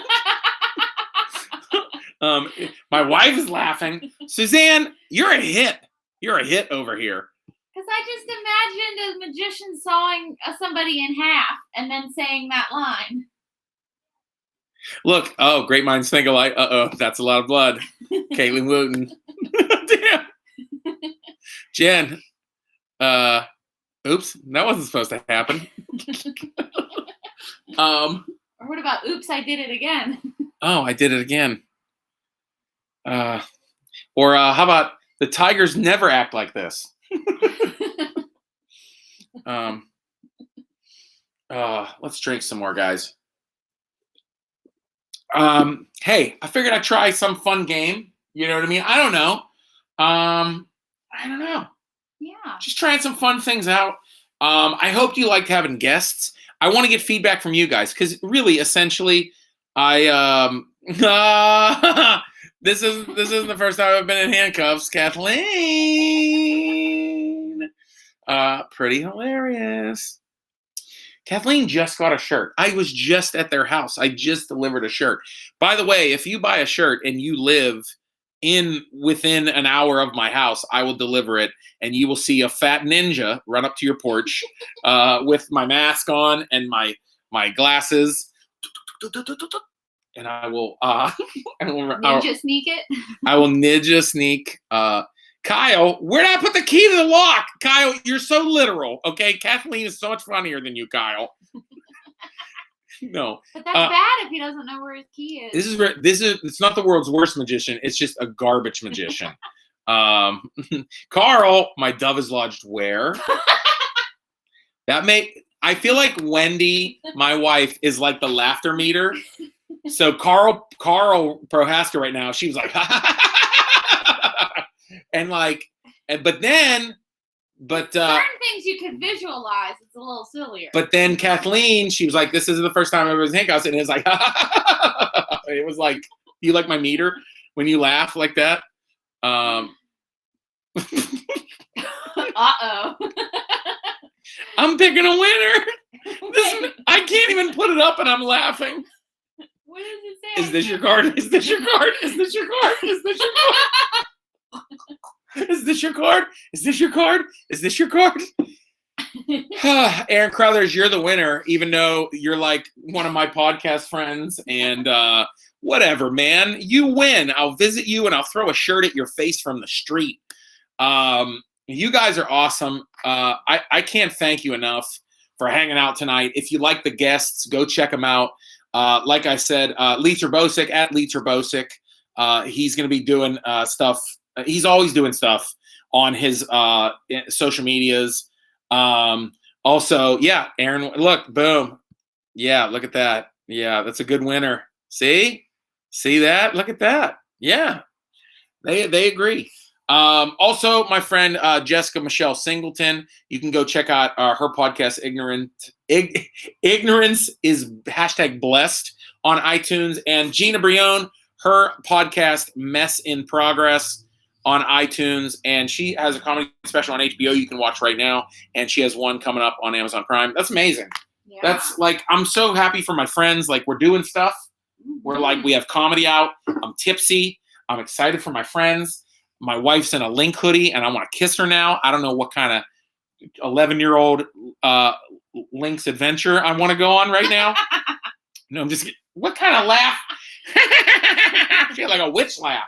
My wife is laughing. Suzanne, you're a hit. You're a hit over here. Because I just imagined a magician sawing somebody in half and then saying that line. Look, great minds think alike. That's a lot of blood. Caitlin Wooten. Damn. Jen. Oops, that wasn't supposed to happen. Or what about oops, I did it again? Oh, I did it again. Or how about the Tigers never act like this? Let's drink some more, guys. hey, I figured I'd try some fun game. You know what I mean? I don't know. I don't know. Yeah. Just trying some fun things out. I hope you liked having guests. I want to get feedback from you guys because really, essentially, I this isn't the first time I've been in handcuffs. Kathleen, pretty hilarious. Kathleen just got a shirt. I was just at their house. I just delivered a shirt. By the way, if you buy a shirt and you live within an hour of my house, I will deliver it, and you will see a fat ninja run up to your porch with my mask on and my glasses, and I will Ninja sneak it. I will ninja sneak. Kyle, where did I put the key to the lock? Kyle, you're so literal. Okay, Kathleen is so much funnier than you, Kyle. No, but that's bad if he doesn't know where his key is. It's not the world's worst magician. It's just a garbage magician. Carl, my dove is lodged where? I feel like Wendy, my wife, is like the laughter meter. So Carl Prohaska right now, she was like, and like, but certain things you could visualize. It's a little sillier. But then Kathleen, she was like, "This isn't the first time I've ever been in handcuffs," and it was like, it was like, you like my meter when you laugh like that? Uh-oh. I'm picking a winner. I can't even put it up, and I'm laughing. What does it say? Is this your card? Is this your card? Is this your card? Is this your card? Is this your card? Is this your card? Is this your card? Aaron Crothers, you're the winner, even though you're like one of my podcast friends. And whatever, man. You win. I'll visit you and I'll throw a shirt at your face from the street. You guys are awesome. I can't thank you enough for hanging out tonight. If you like the guests, go check them out. Like I said, Lee Terbosic at Lee Terbosic. He's going to be doing stuff. He's always doing stuff on his social medias. Also, yeah, Aaron, look, boom. Yeah, look at that. Yeah, that's a good winner. See that? Look at that. Yeah, they agree. Also, my friend Jessica Michelle Singleton, you can go check out her podcast, Ignorance is #blessed on iTunes, and Gina Brione, her podcast, Mess in Progress, on iTunes, and she has a comedy special on HBO you can watch right now, and she has one coming up on Amazon Prime. That's amazing. Yeah. That's like, I'm so happy for my friends. Like, we're doing stuff. We're like, we have comedy out. I'm tipsy. I'm excited for my friends. My wife's in a Link hoodie, and I want to kiss her now. I don't know what kind of 11-year-old Link's adventure I want to go on right now. No, I'm just, what kind of laugh? I feel like a witch laugh.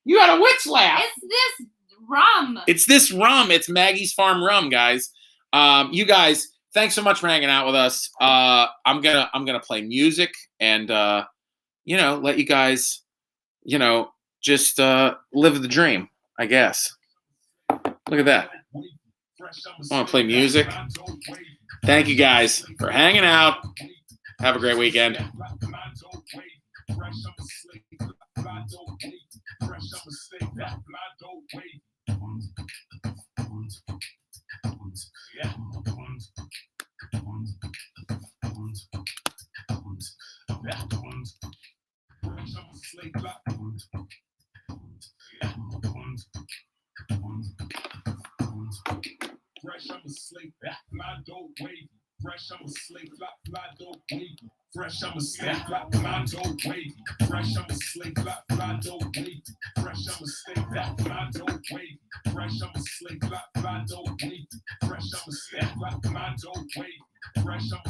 You got a witch laugh. It's this rum. It's this rum. It's Maggie's Farm rum, guys. You guys, thanks so much for hanging out with us. I'm gonna play music and let you guys, just live the dream, I guess. Look at that. I want to play music. Thank you guys for hanging out. Have a great weekend. Fresh, I'm a slave, fly dope wavy. Fresh, I'm a slave, fly dope wavy. Fresh, I'm a slave, fly dope wavy. Fresh, I'm a slave, fly dope wavy. Fresh, I'm a slave, fly dope wavy. Fresh, I'm a slave, fly dope wavy. Fresh, I'm a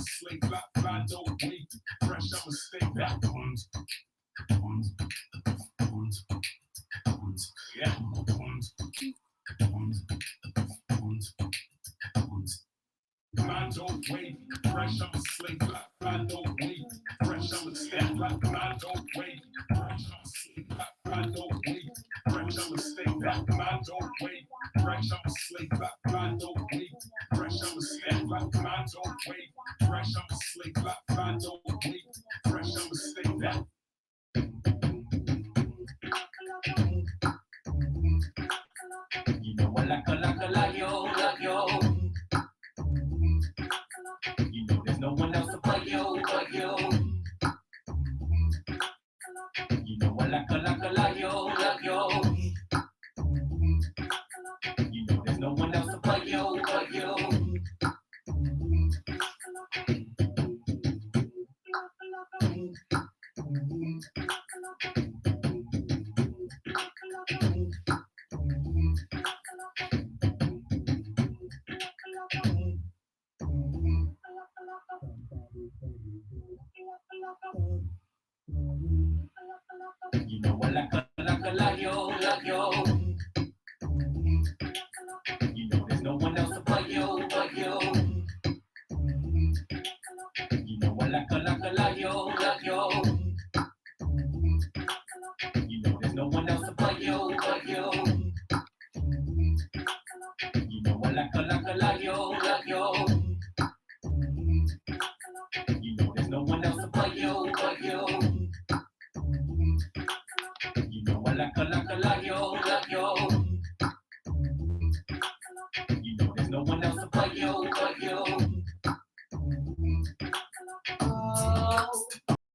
slave, fly dope wavy. Fresh, I'm a slave, fly dope wavy. Fresh, I'm a slave, yeah. Fly dope wavy, fresh, I'm a slave, fly dope wavy, fresh, I'm a slave, fly dope wavy, fresh, I'm a slave, fly dope wavy, fresh, I'm a slave, fly dope wavy, fresh, I'm a slave, fly dope wavy, fresh, I'm a slave, fly dope wavy, fresh, I'm a slave, fly dope wavy, fresh, I'm a slave, Like a yo.